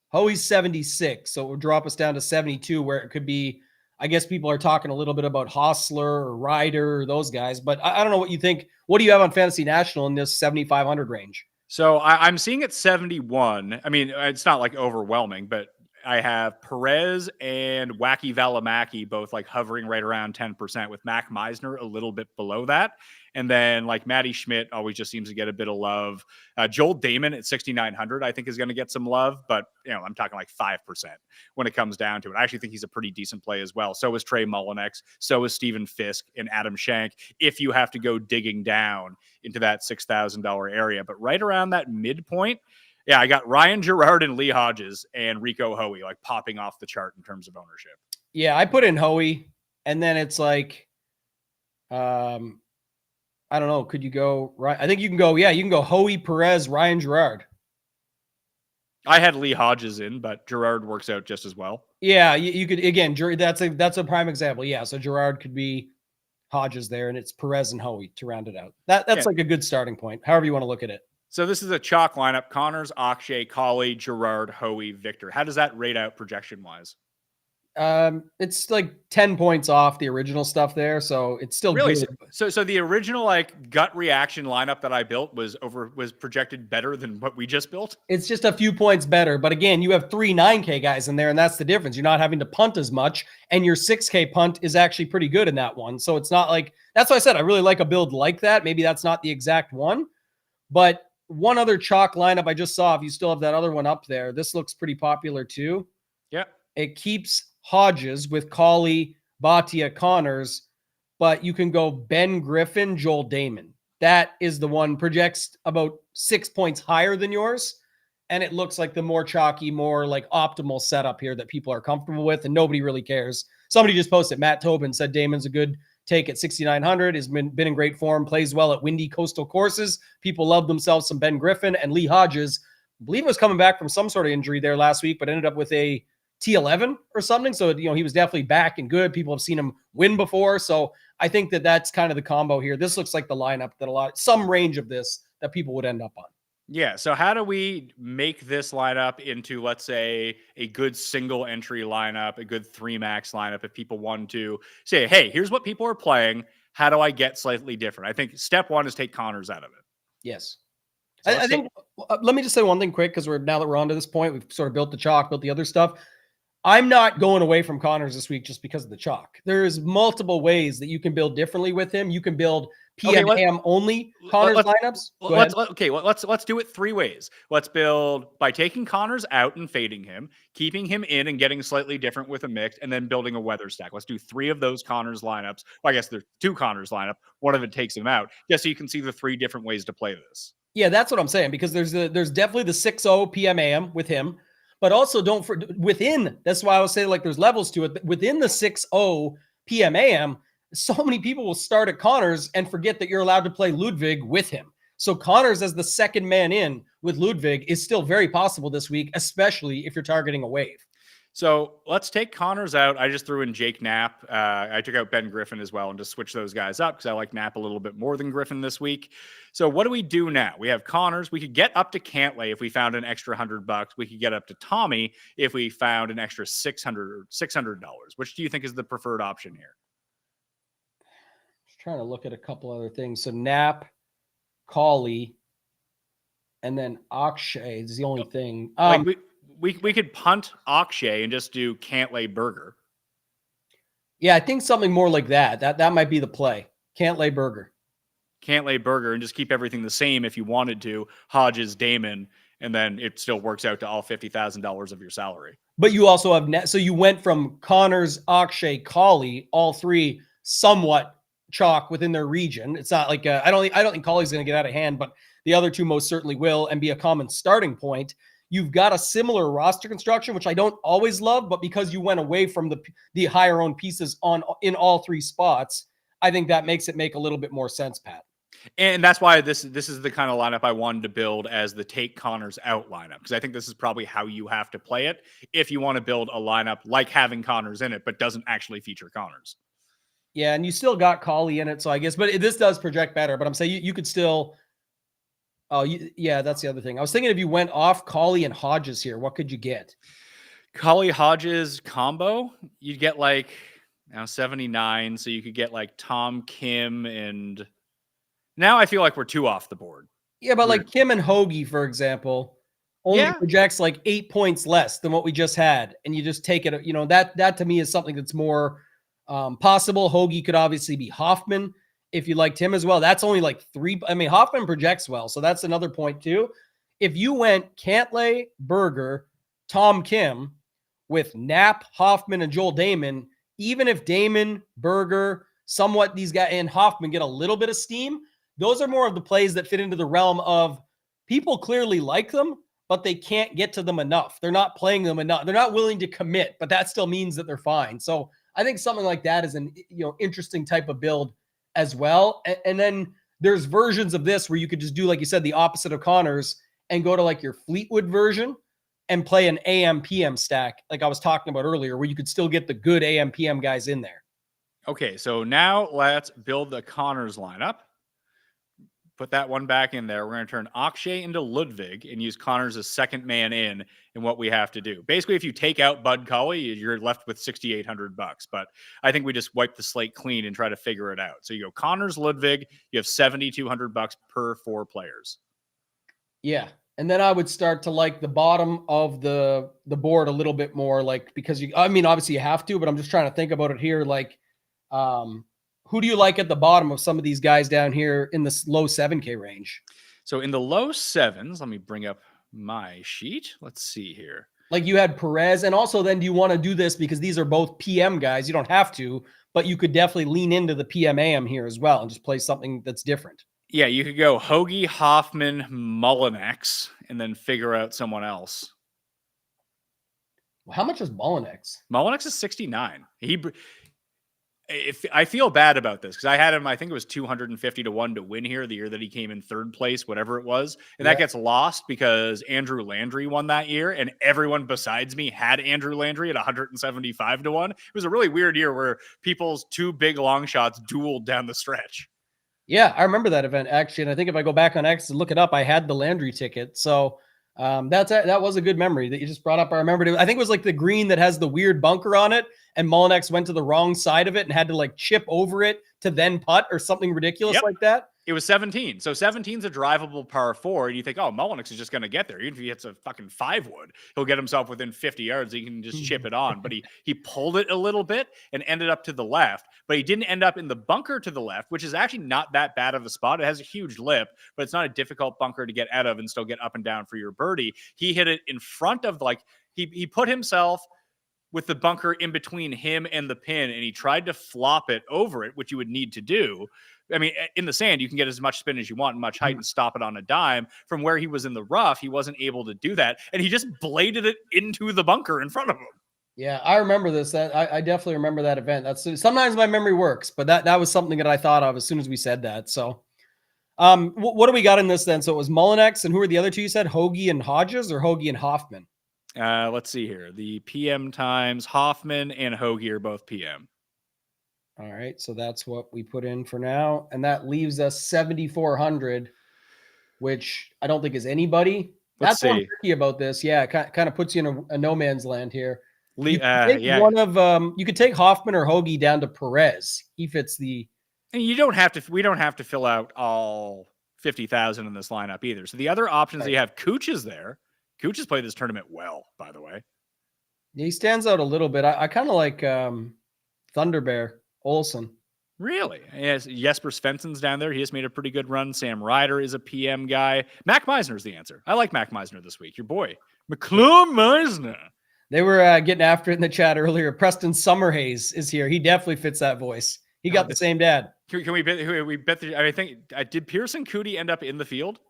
Hoey's 76, so it would drop us down to 72, where it could be, I guess people are talking a little bit about Hostler or Ryder or those guys, but I don't know what you think. What do you have on Fantasy National in this 7,500 range? So I'm seeing it 71. I mean, it's not like overwhelming, but I have Perez and Wacky Valimaki both like hovering right around 10%, with Mac Meisner a little bit below that. And then like Matty Schmidt always just seems to get a bit of love. Joel Damon at 6,900, I think, is going to get some love, but I'm talking like 5% when it comes down to it. I actually think he's a pretty decent play as well. So is Trey Mullinex. So is Steven Fisk and Adam Schenk, if you have to go digging down into that $6,000 area. But right around that midpoint, yeah, I got Ryan Gerard and Lee Hodges and Rico Hoey like popping off the chart in terms of ownership. Yeah, I put in Hoey, and then it's like, I don't know. Could you go right? I think you can go. Yeah, you can go Hoey, Perez, Ryan Gerard. I had Lee Hodges in, but Gerard works out just as well. Yeah, you could again. That's a prime example. Yeah, so Gerard could be Hodges there, and it's Perez and Hoey to round it out. That's like a good starting point. However you want to look at it. So this is a chalk lineup: Connors, Akshay, Colley, Gerard, Hoey, Victor. How does that rate out projection wise? It's like 10 points off the original stuff there, so it's still really good. So the original like gut reaction lineup that I built was projected better than what we just built. It's just a few points better, but again, you have 3 9K guys in there, and that's the difference. You're not having to punt as much, and your 6K punt is actually pretty good in that one. So it's not like, that's why I said I really like a build like that. Maybe that's not the exact one, but one other chalk lineup I just saw, if you still have that other one up there, this looks pretty popular too. Yeah, it keeps Hodges with Colley, Bhatia, Connors, but you can go Ben Griffin, Joel Damon. That is the one, projects about 6 points higher than yours. And it looks like the more chalky, more like optimal setup here that people are comfortable with, and nobody really cares. Somebody just posted, Matt Tobin said Damon's a good take at 6,900, has been in great form, plays well at windy coastal courses. People love themselves some Ben Griffin, and Lee Hodges, I believe, was coming back from some sort of injury there last week, but ended up with a T11 or something. So, he was definitely back and good. People have seen him win before. So I think that's kind of the combo here. This looks like the lineup that some range of this that people would end up on. Yeah. So how do we make this lineup into, let's say, a good single entry lineup, a good 3 max lineup? If people want to say, hey, here's what people are playing, how do I get slightly different? I think step one is take Connors out of it. Yes. So I think, let me just say one thing quick, because now that we're on to this point, we've sort of built the chalk, built the other stuff. I'm not going away from Connors this week just because of the chalk. There's multiple ways that you can build differently with him. You can build PM only Connors lineups. Let's do it 3 ways. Let's build by taking Connors out and fading him, keeping him in and getting slightly different with a mix, and then building a weather stack. Let's do 3 of those Connors lineups. Well, I guess there's 2 Connors lineup. One of it takes him out, just so you can see the 3 different ways to play this. Yeah, that's what I'm saying, because there's definitely the 6-0 PM with him. But also that's why I was saying, like, there's levels to it. Within the 6-0 PM, so many people will start at Connors and forget that you're allowed to play Ludwig with him. So Connors as the second man in with Ludwig is still very possible this week, especially if you're targeting a wave. So let's take Connors out. I just threw in Jake Knapp. I took out Ben Griffin as well and just switch those guys up because I like Knapp a little bit more than Griffin this week. So what do we do now? We have Connors. We could get up to Cantlay if we found an extra $100. We could get up to Tommy if we found an extra $600. Which do you think is the preferred option here? Just trying to look at a couple other things. So Knapp, Colley, and then Akshay is the only thing. We could punt Akshay and just do Cantlay Burger. Yeah, I think something more like that. That might be the play. Cantlay Burger. Cantlay Burger, and just keep everything the same if you wanted to. Hodges, Damon, and then it still works out to all $50,000 of your salary. But you also have so you went from Connors, Akshay, Colley, all 3 somewhat chalk within their region. It's not like I don't think Colley's going to get out of hand, but the other 2 most certainly will, and be a common starting point. You've got a similar roster construction, which I don't always love, but because you went away from the higher owned pieces in all 3 spots, I think that makes it make a little bit more sense, Pat. And that's why this is the kind of lineup I wanted to build as the take Connors out lineup, because I think this is probably how you have to play it if you want to build a lineup like having Connors in it, but doesn't actually feature Connors. Yeah, and you still got Colley in it, so I guess, but this does project better. But I'm saying you could still. Oh, yeah, that's the other thing. I was thinking if you went off Colley and Hodges here, what could you get? Colley Hodges combo, you'd get like 79. So you could get like Tom Kim, and now I feel like we're 2 off the board. Yeah, but like Kim and Hoagie, for example, only projects like 8 points less than what we just had, and you just take it, that to me is something that's more possible. Hoagie could obviously be Hoffman if you liked him as well. That's only like 3. I mean, Hoffman projects well, so that's another point too. If you went Cantlay, Berger, Tom Kim with Knapp, Hoffman, and Joel Damon, even if Damon, Berger, somewhat these guys and Hoffman get a little bit of steam, those are more of the plays that fit into the realm of people clearly like them, but they can't get to them enough. They're not playing them enough. They're not willing to commit, but that still means that they're fine. So I think something like that is an interesting type of build as well. And then there's versions of this where you could just do, like you said, the opposite of Connors and go to like your Fleetwood version and play an AM PM stack, like I was talking about earlier, where you could still get the good AM PM guys in there. Okay, so now let's build the Connors lineup. Put that one back in there. We're going to turn Akshay into Ludwig and use Connors as second man in what we have to do. Basically, if you take out Bud Cully, you're left with $6,800. But I think we just wipe the slate clean and try to figure it out. So you go Connors, Ludwig. You have $7,200 per 4 players. Yeah, and then I would start to like the bottom of the board a little bit more, like because obviously you have to, but I'm just trying to think about it here, like. Who do you like at the bottom of some of these guys down here in the low 7K range? So in the low 7s, let me bring up my sheet. Let's see here. Like you had Perez, and also then do you want to do this because these are both PM guys? You don't have to, but you could definitely lean into the PM AM here as well and just play something that's different. Yeah, you could go Hoagie, Hoffman, Mullinex, and then figure out someone else. Well, how much is Mullinex? Mullinex is 69. I feel bad about this because I had him, I think it was 250 to 1 to win here the year that he came in third place, whatever it was. And that gets lost because Andrew Landry won that year and everyone besides me had Andrew Landry at 175 to 1. It was a really weird year where people's 2 big long shots dueled down the stretch. Yeah, I remember that event actually. And I think if I go back on X and look it up, I had the Landry ticket. So that was a good memory that you just brought up. I remembered it. I think it was like the green that has the weird bunker on it. And Mullinex went to the wrong side of it and had to like chip over it to then putt or something ridiculous like that. It was 17. So 17's a drivable par 4. And you think, oh, Mullinex is just going to get there. Even if he hits a fucking 5-wood, he'll get himself within 50 yards. He can just chip it on. But he pulled it a little bit and ended up to the left. But he didn't end up in the bunker to the left, which is actually not that bad of a spot. It has a huge lip, but it's not a difficult bunker to get out of and still get up and down for your birdie. He hit it in front of he put himself with the bunker in between him and the pin, and he tried to flop it over it, which you would need to do. I mean, in the sand, you can get as much spin as you want and much height and stop it on a dime. From where he was in the rough, he wasn't able to do that, and he just bladed it into the bunker in front of him. Yeah, I remember this. I definitely remember that event. That's sometimes my memory works, but that was something that I thought of as soon as we said that. So, what do we got in this then? So it was Mullinex, and who were the other two you said? Hoagie and Hodges, or Hoagie and Hoffman? Let's see here. The PM times, Hoffman and Hoagie are both PM. All right, so that's what we put in for now, and that leaves us 7,400, which I don't think is anybody. That's what's tricky about this. Yeah, it kind of puts you in a no man's land here. You could take Hoffman or Hoagie down to Perez. He fits the. And we don't have to fill out all 50,000 in this lineup either. So the other options that you have, Cooch is there. Cooch has played this tournament well, by the way. Yeah, he stands out a little bit. I kind of like Thunderbear Olsen. Really? Yes, Jesper Svensson's down there. He just made a pretty good run. Sam Ryder is a PM guy. Mac Meisner's the answer. I like Mac Meisner this week. Your boy, McClure Meisner. They were getting after it in the chat earlier. Preston Summerhays is here. He definitely fits that voice. He got the same dad. Can we bet? I think did Pearson Cootie end up in the field?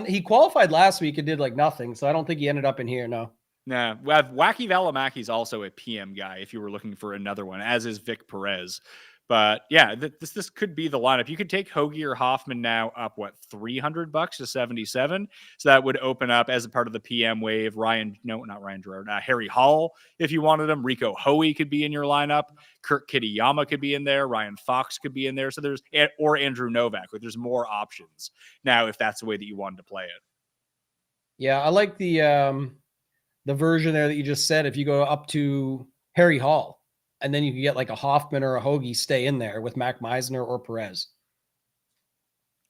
He qualified last week and did like nothing, so I don't think he ended up in here. No. Nah, Wacky Valimaki's also a PM guy if you were looking for another one, as is Vic Perez. But yeah, this could be the lineup. You could take Hoagie or Hoffman now up, $300 to 77. So that would open up as a part of the PM wave. Harry Hall, if you wanted him. Rico Hoey could be in your lineup. Kurt Kitayama could be in there. Ryan Fox could be in there. So or Andrew Novak. There's more options now if that's the way that you wanted to play it. Yeah, I like the version there that you just said. If you go up to Harry Hall, and then you can get like a Hoffman or a Hoagie stay in there with Mac Meisner or Perez.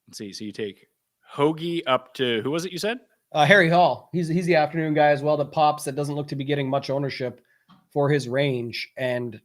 Let's see. So you take Hoagie up to, who was it you said? Harry Hall. He's the afternoon guy as well that pops, that doesn't look to be getting much ownership for his range. And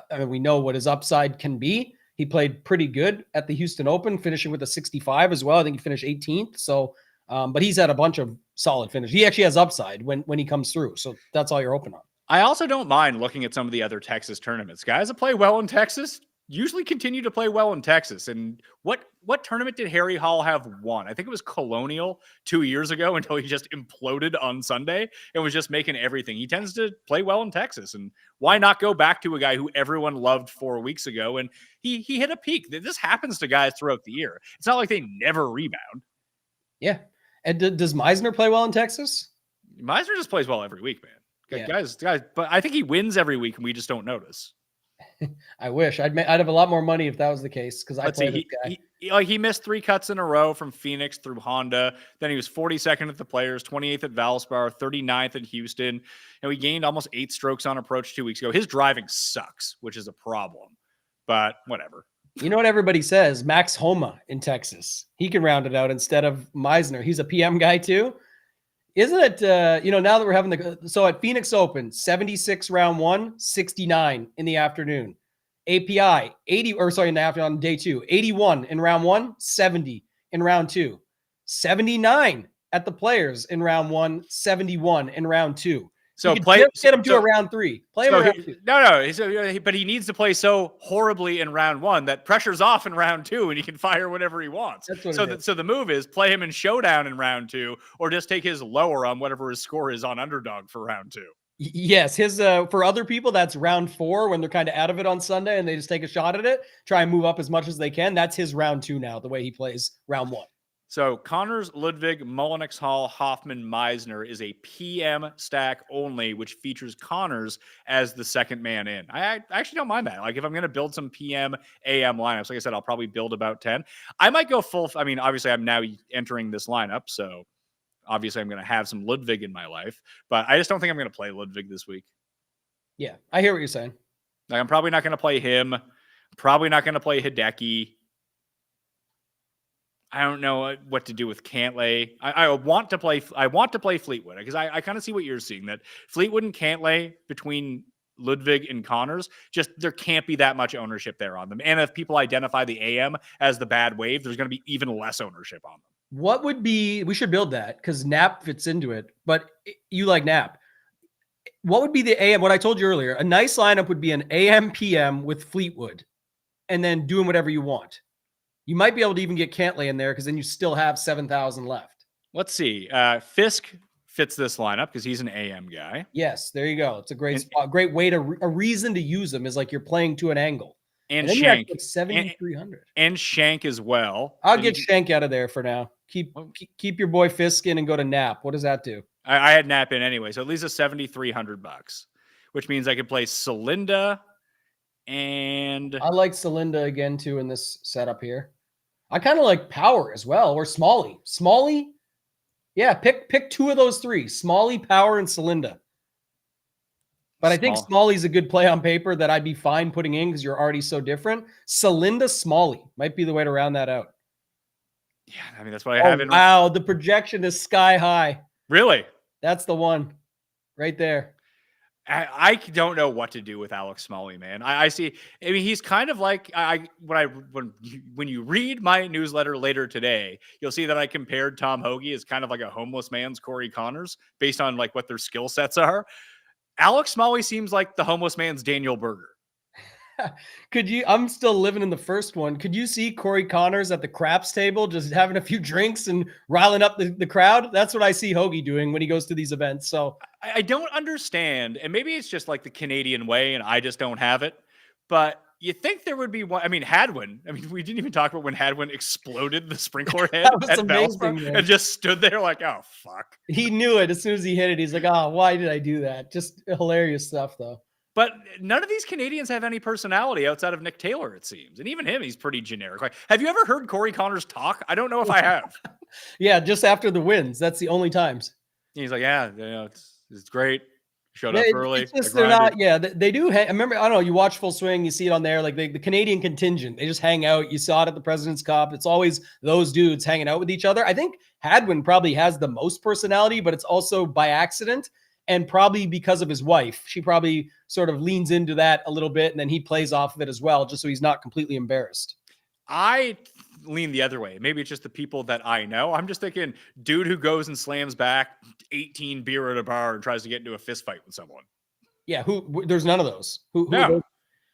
I mean, we know what his upside can be. He played pretty good at the Houston Open, finishing with a 65 as well. I think he finished 18th. So, but he's had a bunch of solid finishes. He actually has upside when he comes through. So that's all you're open on. I also don't mind looking at some of the other Texas tournaments. Guys that play well in Texas usually continue to play well in Texas. And what tournament did Harry Hall have won? I think it was Colonial 2 years ago until he just imploded on Sunday and was just making everything. He tends to play well in Texas. And why not go back to a guy who everyone loved 4 weeks ago? And he hit a peak. This happens to guys throughout the year. It's not like they never rebound. Yeah. And does Meisner play well in Texas? Meisner just plays well every week, man. Yeah. Guys, but I think he wins every week and we just don't notice. I wish I'd have a lot more money if that was the case. Cause Let's see, he missed 3 cuts in a row from Phoenix through Honda. Then he was 42nd at the Players, 28th at Valspar, 39th at Houston. And we gained almost 8 strokes on approach 2 weeks ago. His driving sucks, which is a problem, but whatever. You know what everybody says? Max Homa in Texas. He can round it out instead of Meisner. He's a PM guy too. Isn't it, now that we're having so at Phoenix Open, 76 round 1, 69 in the afternoon. API, in the afternoon on day 2, 81 in round 1, 70 in round 2, 79 at the Players in round 1, 71 in round 2. So get him to a round 3. Play him around 2. No. But he needs to play so horribly in round 1 that pressure's off in round 2 and he can fire whatever he wants. So the move is play him in showdown in round 2 or just take his lower on whatever his score is on Underdog for round 2. Yes, his for other people that's round 4 when they're kind of out of it on Sunday and they just take a shot at it, try and move up as much as they can. That's his round 2 now, the way he plays round 1. So Connors, Ludwig, Mullenix, Hall, Hoffman, Meisner is a PM stack only, which features Connors as the second man in. I actually don't mind that. Like if I'm going to build some PM, AM lineups, like I said, I'll probably build about 10. I might go full. I mean, obviously I'm now entering this lineup, so obviously I'm going to have some Ludwig in my life, but I just don't think I'm going to play Ludwig this week. Yeah, I hear what you're saying. Like I'm probably not going to play him. Probably not going to play Hideki. I don't know what to do with Cantlay. I want to play Fleetwood because I kind of see what you're seeing, that Fleetwood and Cantlay between Ludwig and Connors, just there can't be that much ownership there on them. And if people identify the AM as the bad wave, there's going to be even less ownership on them. What would be, we should build that because Nap fits into it, but you like Nap. What would be the AM? What I told you earlier, a nice lineup would be an AM PM with Fleetwood and then doing whatever you want. You might be able to even get Cantlay in there because then you still have 7,000 left. Let's see. Fisk fits this lineup because he's an AM guy. Yes, there you go. It's a great spot. Great way a reason to use them is like you're playing to an angle. And Shank. 7,300. And Shank as well. I'll get Shank out of there for now. Keep your boy Fisk in and go to Nap. What does that do? I had Nap in anyway, so at least a $7,300, which means I could play Celinda. And I like Celinda again too in this setup here. I kind of like Power as well, or Smalley. Yeah, pick 2 of those 3: Smalley, Power, and Celinda. But I think Smalley's a good play on paper that I'd be fine putting in because you're already so different. Celinda, Smalley might be the way to round that out. Yeah, I mean that's what I have in. Wow, the projection is sky high. Really? That's the one, right there. I don't know what to do with Alex Smalley, man. I see. I mean, he's kind of like when you read my newsletter later today, you'll see that I compared Tom Hoagie as kind of like a homeless man's Corey Connors based on like what their skill sets are. Alex Smalley seems like the homeless man's Daniel Berger. I'm still living in the first one. Could you see Corey Connors at the craps table just having a few drinks and riling up the crowd? That's what I see Hoagie doing when he goes to these events. So I don't understand, and maybe it's just like the Canadian way and I just don't have it, but you think there would be one. I mean, Hadwin. I mean, we didn't even talk about when Hadwin exploded the sprinkler head at Valspar and just stood there like, oh, fuck. He knew it as soon as he hit it. He's like, oh, why did I do that? Just hilarious stuff, though. But none of these Canadians have any personality outside of Nick Taylor, it seems. And even him, he's pretty generic. Like, have you ever heard Corey Connors talk? I don't know if I have. Yeah, just after the wins. That's the only times. He's like, yeah, it's great. showed up early. It's just they're not. Yeah, they do. I remember. I don't know. You watch Full Swing, you see it on there. Like the Canadian contingent, they just hang out. You saw it at the President's Cup. It's always those dudes hanging out with each other. I think Hadwin probably has the most personality, but it's also by accident and probably because of his wife. She probably sort of leans into that a little bit, and then he plays off of it as well, just so he's not completely embarrassed. I lean the other way. Maybe it's just the people that I know. I'm just thinking, dude who goes and slams back 18 beer at a bar and tries to get into a fist fight with someone. Yeah, there's none of those. No.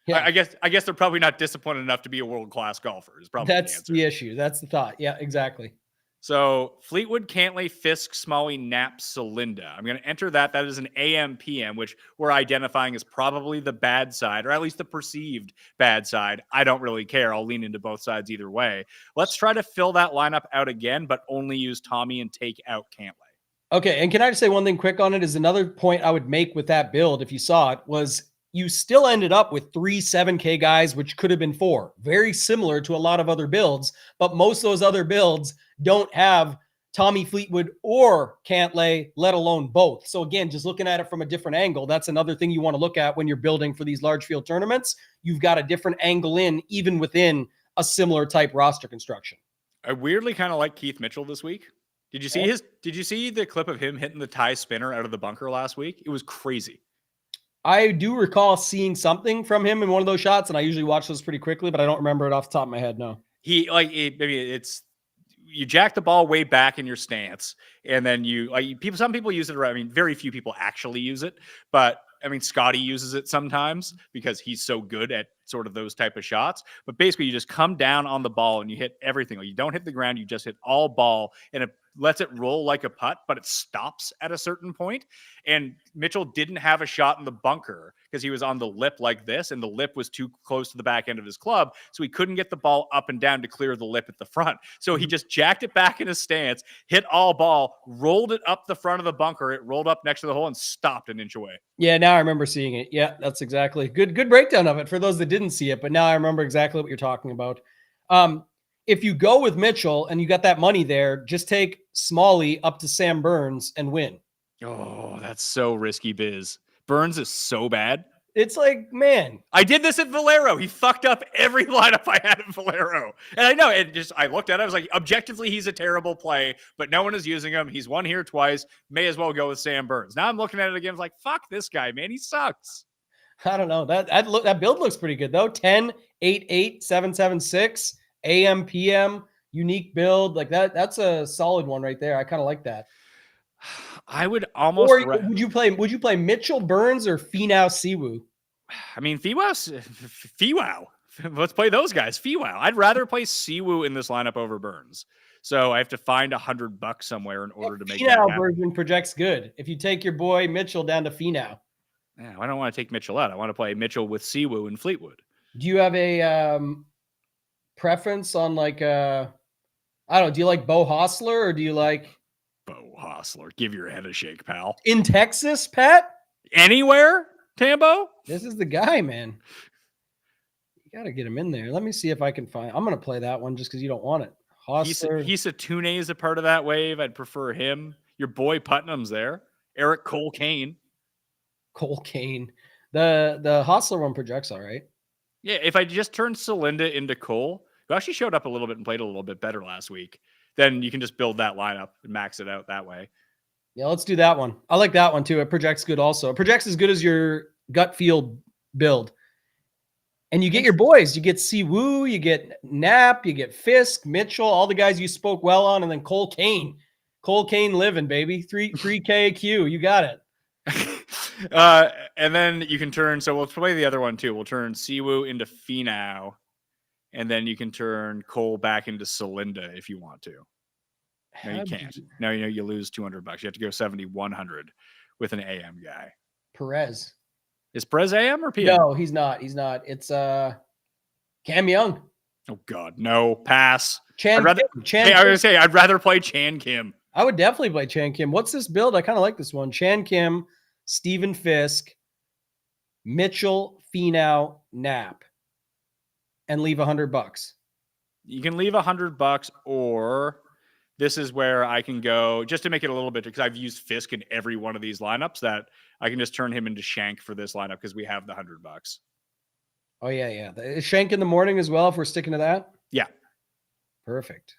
Yeah. I guess they're probably not disciplined enough to be a world-class golfer. Is probably That's the issue. That's the thought. Yeah, exactly. So Fleetwood, Cantlay, Fisk, Smalley, Knapp, Celinda. I'm going to enter that. That is an AM, PM, which we're identifying as probably the bad side, or at least the perceived bad side. I don't really care. I'll lean into both sides either way. Let's try to fill that lineup out again, but only use Tommy and take out Cantlay. Okay, and can I just say one thing quick on it? Is another point I would make with that build, if you saw it, was you still ended up with 3 7K guys, which could have been 4. Very similar to a lot of other builds, but most of those other builds don't have Tommy Fleetwood or Cantlay, let alone both. So again, just looking at it from a different angle, that's another thing you want to look at when you're building for these large field tournaments. You've got a different angle even within a similar type roster construction. I weirdly kind of like Keith Mitchell this week. Did you see the clip of him hitting the tie spinner out of the bunker last week? It was crazy. I do recall seeing something from him in one of those shots, and I usually watch those pretty quickly, but I don't remember it off the top of my head. No. Maybe it's you jack the ball way back in your stance, and then some people use it. I mean, very few people actually use it, but I mean, Scotty uses it sometimes because he's so good at sort of those type of shots. But basically, you just come down on the ball and you hit everything. You don't hit the ground. You just hit all ball, and it lets it roll like a putt, but it stops at a certain point. And Mitchell didn't have a shot in the bunker because he was on the lip like this, and the lip was too close to the back end of his club, so he couldn't get the ball up and down to clear the lip at the front. So he just jacked it back in his stance, hit all ball, rolled it up the front of the bunker. It rolled up next to the hole and stopped an inch away. Yeah, now I remember seeing it. Yeah, that's exactly good breakdown of it for those that didn't see it, but now I remember exactly what you're talking about. If you go with Mitchell and you got that money there, just take Smalley up to Sam Burns and win. Oh, that's so risky biz. Burns is so bad. It's like, man. I did this at Valero. He fucked up every lineup I had at Valero. And I know, I looked at it, I was like, objectively, he's a terrible play, but no one is using him. He's won here twice. May as well go with Sam Burns. Now I'm looking at it again, I was like, fuck this guy, man. He sucks. I don't know. That build looks pretty good, though. 10, 8, 8, 7, 7, 6. AM, PM, unique build. Like that's a solid one right there. I kind of like that. I would almost. Or would you play Mitchell, Burns, or Finau, Siwoo? I mean, Fiwow. Let's play those guys. Fiwow. I'd rather play Siwoo in this lineup over Burns. So I have to find $100 somewhere in order to make that happen. Finau version projects good. If you take your boy Mitchell down to Finau. Yeah, I don't want to take Mitchell out. I want to play Mitchell with Siwoo and Fleetwood. Do you have a preference on like I don't know, do you like Bo Hostler or do you like Bo Hostler? Give your head a shake, pal. In Texas, Pat? Anywhere, Tambo? This is the guy, man. You got to get him in there. Let me see if I can find. I'm going to play that one just because you don't want it. Hostler. Hisa Tune is a part of that wave. I'd prefer him. Your boy Putnam's there. Eric Cole Kane. The Hostler one projects all right. Yeah, if I just turned Celinda into Cole, who actually showed up a little bit and played a little bit better last week, then you can just build that lineup and max it out that way. Yeah, let's do that one. I like that one too. It projects good also. It projects as good as your gut feel build. And you get your boys. You get Siwoo, you get Knapp, you get Fisk, Mitchell, all the guys you spoke well on, and then Cole Kane. Cole Kane living, baby. 3K Q. You got it. And then you can turn, so we'll play the other one too. We'll turn Siwoo into Finau, and then you can turn Cole back into Celinda if you want to. No, you can't. No, you lose $200. You have to go 7,100 with an AM guy. Perez. Is Perez AM or PM? No, he's not. It's Cam Young. Oh God, no. Pass. I was gonna say I'd rather play Chan Kim. I would definitely play Chan Kim. What's this build? I kind of like this one. Chan Kim, Steven Fisk, Mitchell, Finau, Knapp, and leave $100. You can leave $100, or this is where I can go just to make it a little bit, because I've used Fisk in every one of these lineups, that I can just turn him into Shank for this lineup because we have the $100. Oh yeah. Is Shank in the morning as well if we're sticking to that? Yeah. Perfect.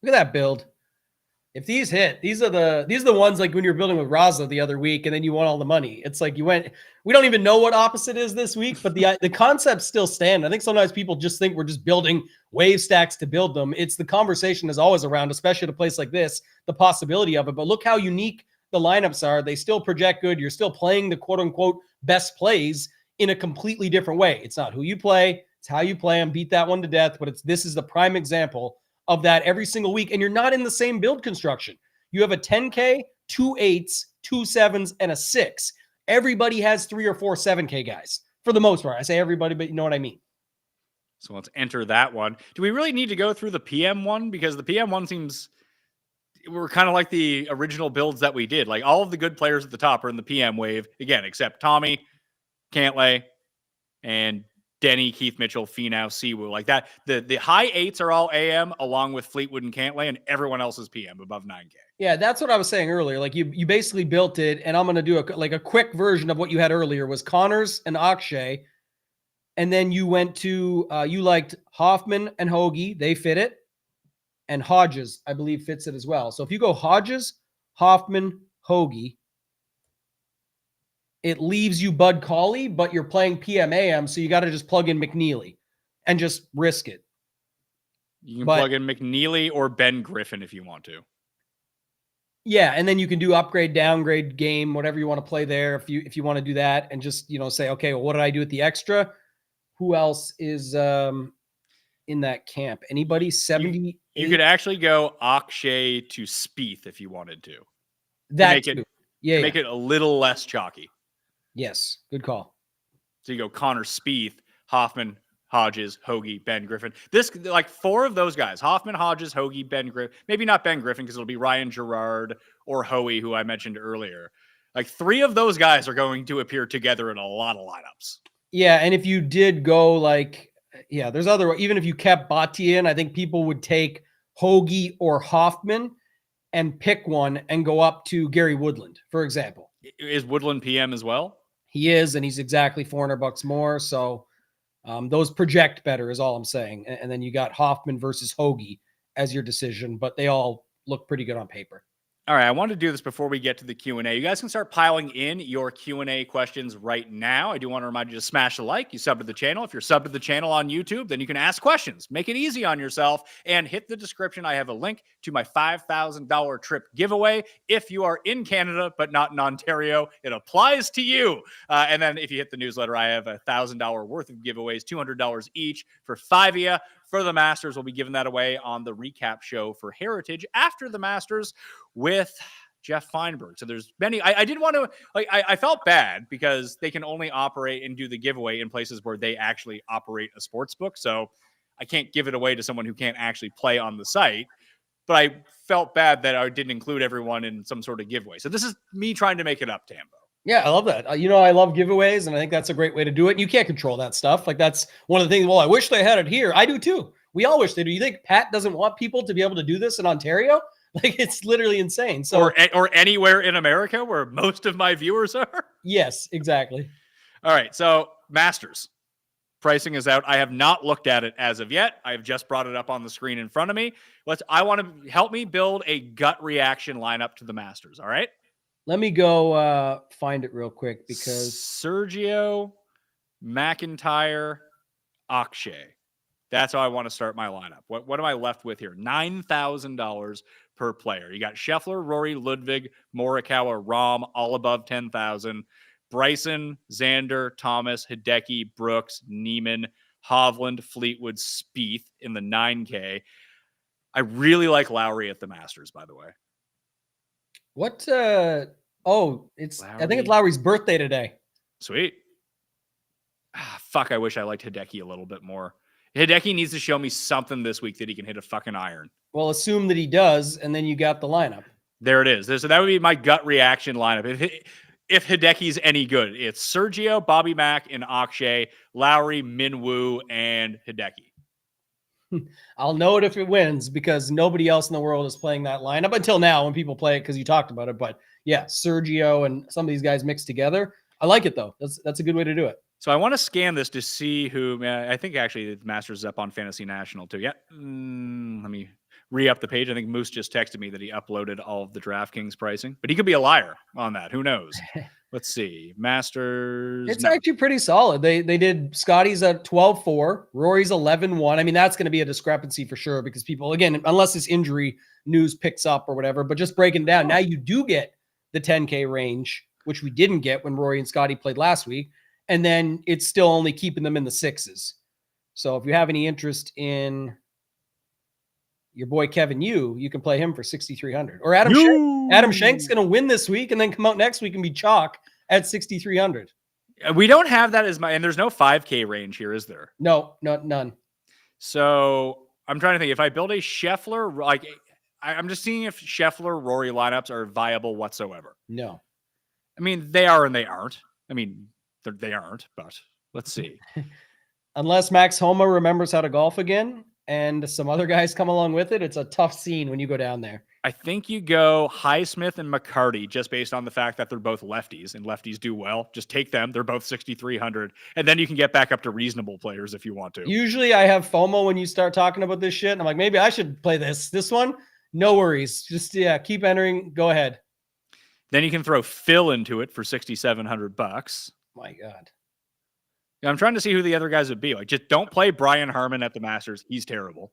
Look at that build. If these hit, these are the ones like when you're building with Raza the other week and then you won all the money. It's like we don't even know what opposite is this week, but the concepts still stand. I think sometimes people just think we're just building wave stacks to build them. It's the conversation is always around, especially at a place like this, the possibility of it. But look how unique the lineups are. They still project good. You're still playing the quote unquote best plays in a completely different way. It's not who you play, it's how you play them. Beat that one to death, but this is the prime example of that every single week. And you're not in the same build construction. You have a 10K, 2 8s, 2 7s, and a 6. Everybody has 3 or 4 7K guys for the most part. I say everybody, but you know what I mean. So let's enter that one. Do we really need to go through the PM one? Because the PM one seems we're kind of like the original builds that we did. Like all of the good players at the top are in the PM wave again, except Tommy, Cantlay, and Denny, Keith Mitchell, Finau, Siwoo, like that. The high 8s are all AM along with Fleetwood and Cantlay, and everyone else is PM above 9K. Yeah, that's what I was saying earlier. Like you basically built it, and I'm going to do a quick version of what you had earlier was Connors and Akshay, and then you went to you liked Hoffman and Hoagie, they fit it, and Hodges I believe fits it as well. So if you go Hodges, Hoffman, Hoagie, it leaves you Bud Cauley, but you're playing PMAM, so you got to just plug in McNeely and just risk it. You can plug in McNeely or Ben Griffin if you want to. Yeah, and then you can do upgrade, downgrade game, whatever you want to play there. If you want to do that, and just say, okay, well, what did I do with the extra? Who else is in that camp? Anybody? 70. You could actually go Akshay to Spieth if you wanted to. Make it a little less chalky. Yes, good call. So you go Connor, Spieth, Hoffman, Hodges, Hoagie, Ben Griffin. This, like 4 of those guys, Hoffman, Hodges, Hoagie, Ben Griffin. Maybe not Ben Griffin because it'll be Ryan Gerard or Hoey, who I mentioned earlier. Like 3 of those guys are going to appear together in a lot of lineups. Yeah, and if you did go there's other, even if you kept Bati in, I think people would take Hoagie or Hoffman and pick one and go up to Gary Woodland, for example. Is Woodland PM as well? He is, and he's exactly $400 more. So those project better is all I'm saying. And then you got Hoffman versus Hoagie as your decision, but they all look pretty good on paper. All right, I wanted to do this before we get to the Q&A. You guys can start piling in your Q&A questions right now. I do want to remind you to smash the like. You sub to the channel. If you're subbed to the channel on YouTube, then you can ask questions. Make it easy on yourself and hit the description. I have a link to my $5,000 trip giveaway. If you are in Canada but not in Ontario, it applies to you. And then if you hit the newsletter, I have $1,000 worth of giveaways, $200 each for 5 of you. For the Masters, we'll be giving that away on the recap show for Heritage after the Masters with Jeff Feinberg. So there's many. I didn't want to, I felt bad because they can only operate and do the giveaway in places where they actually operate a sports book. So I can't give it away to someone who can't actually play on the site. But I felt bad that I didn't include everyone in some sort of giveaway. So this is me trying to make it up, Tambo. Yeah, I love that. I love giveaways, and I think that's a great way to do it. You can't control that stuff. Like, that's one of the things, well, I wish they had it here. I do too. We all wish they do. You think Pat doesn't want people to be able to do this in Ontario? Like, it's literally insane. So, or anywhere in America where most of my viewers are? Yes, exactly. All right, so Masters. Pricing is out. I have not looked at it as of yet. I have just brought it up on the screen in front of me. I want to help me build a gut reaction lineup to the Masters, all right? Let me go find it real quick because Sergio, McIntyre, Akshay. That's how I want to start my lineup. What am I left with here? $9,000 per player. You got Scheffler, Rory, Ludwig, Morikawa, Rahm, all above 10,000. Bryson, Xander, Thomas, Hideki, Brooks, Neiman, Hovland, Fleetwood, Spieth in the 9K. I really like Lowry at the Masters, by the way. What? Lowry. I think it's Lowry's birthday today. Sweet. Fuck, I wish I liked Hideki a little bit more. Hideki needs to show me something this week that he can hit a fucking iron. Well, assume that he does, and then you got the lineup. There it is. So that would be my gut reaction lineup. If Hideki's any good, it's Sergio, Bobby Mack, and Akshay, Lowry, Minwoo, and Hideki. I'll know it if it wins because nobody else in the world is playing that lineup until now when people play it because you talked about it. But yeah, Sergio and some of these guys mixed together. I like it though. That's a good way to do it. So I want to scan this to see who. I think actually the Masters is up on Fantasy National too. Yeah. Let me re-up the page. I think Moose just texted me that he uploaded all of the DraftKings pricing, but he could be a liar on that. Who knows? Let's see. Masters. It's actually pretty solid. They did Scotty's at 12-4, Rory's 11-1. I mean, that's going to be a discrepancy for sure because people, again, unless this injury news picks up or whatever, but just breaking down, now you do get the 10K range, which we didn't get when Rory and Scotty played last week. And then it's still only keeping them in the sixes. So if you have any interest in your boy Kevin you can play him for 6,300. Or Adam Schenk. Adam Schenk's going to win this week and then come out next week and be chalk at 6,300. We don't have that as and there's no 5K range here, is there? No, none. So I'm trying to think if I build a Scheffler, like I'm just seeing if Scheffler Rory lineups are viable whatsoever. No. I mean, they are and they aren't. I mean, they aren't, but let's see. Unless Max Homa remembers how to golf again and some other guys come along with it, it's a tough scene when you go down there. I think you go Highsmith and McCarty just based on the fact that they're both lefties and lefties do well. Just take them. They're both 6,300. And then you can get back up to reasonable players if you want to. Usually I have FOMO when you start talking about this shit. And I'm like, maybe I should play this one. No worries. Just, keep entering. Go ahead. Then you can throw Phil into it for $6,700. My God. Yeah, I'm trying to see who the other guys would be. Like, just don't play Brian Harmon at the Masters. He's terrible.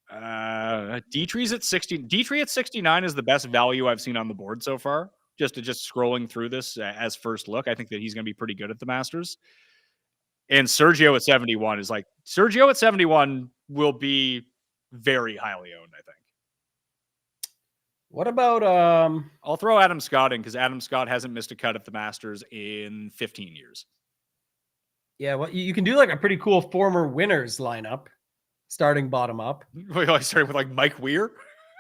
Dietrich's at 60. Dietrich at 69 is the best value I've seen on the board so far. Just scrolling through this as first look, I think that he's going to be pretty good at the Masters. And Sergio at 71 is Sergio at 71 will be very highly owned, I think. What about I'll throw Adam Scott in because Adam Scott hasn't missed a cut at the Masters in 15 years. Yeah, well, you can do a pretty cool former winners lineup, starting bottom up. I started with Mike Weir.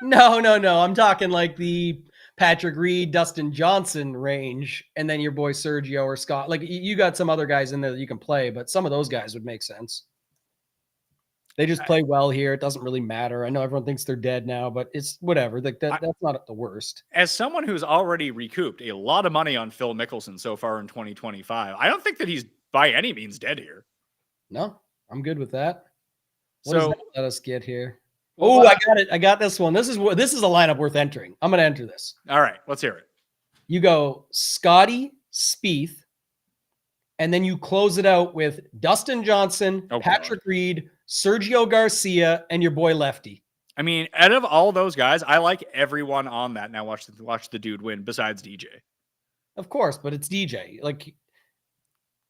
No. I'm talking the Patrick Reed, Dustin Johnson range, and then your boy Sergio or Scott. You got some other guys in there that you can play, but some of those guys would make sense. They just play well here. It doesn't really matter. I know everyone thinks they're dead now, but it's whatever. That's not the worst. As someone who's already recouped a lot of money on Phil Mickelson so far in 2025, I don't think that he's by any means dead here. No, I'm good with that. What So does that let us get here? Oh, I got it. I got this one. This is a lineup worth entering. I'm going to enter this. All right, let's hear it. You go Scotty, Spieth, and then you close it out with Dustin Johnson, Patrick Reed, Sergio Garcia, and your boy Lefty. I mean, out of all those guys, I like everyone on that. Now watch the dude win besides DJ. Of course, but it's DJ.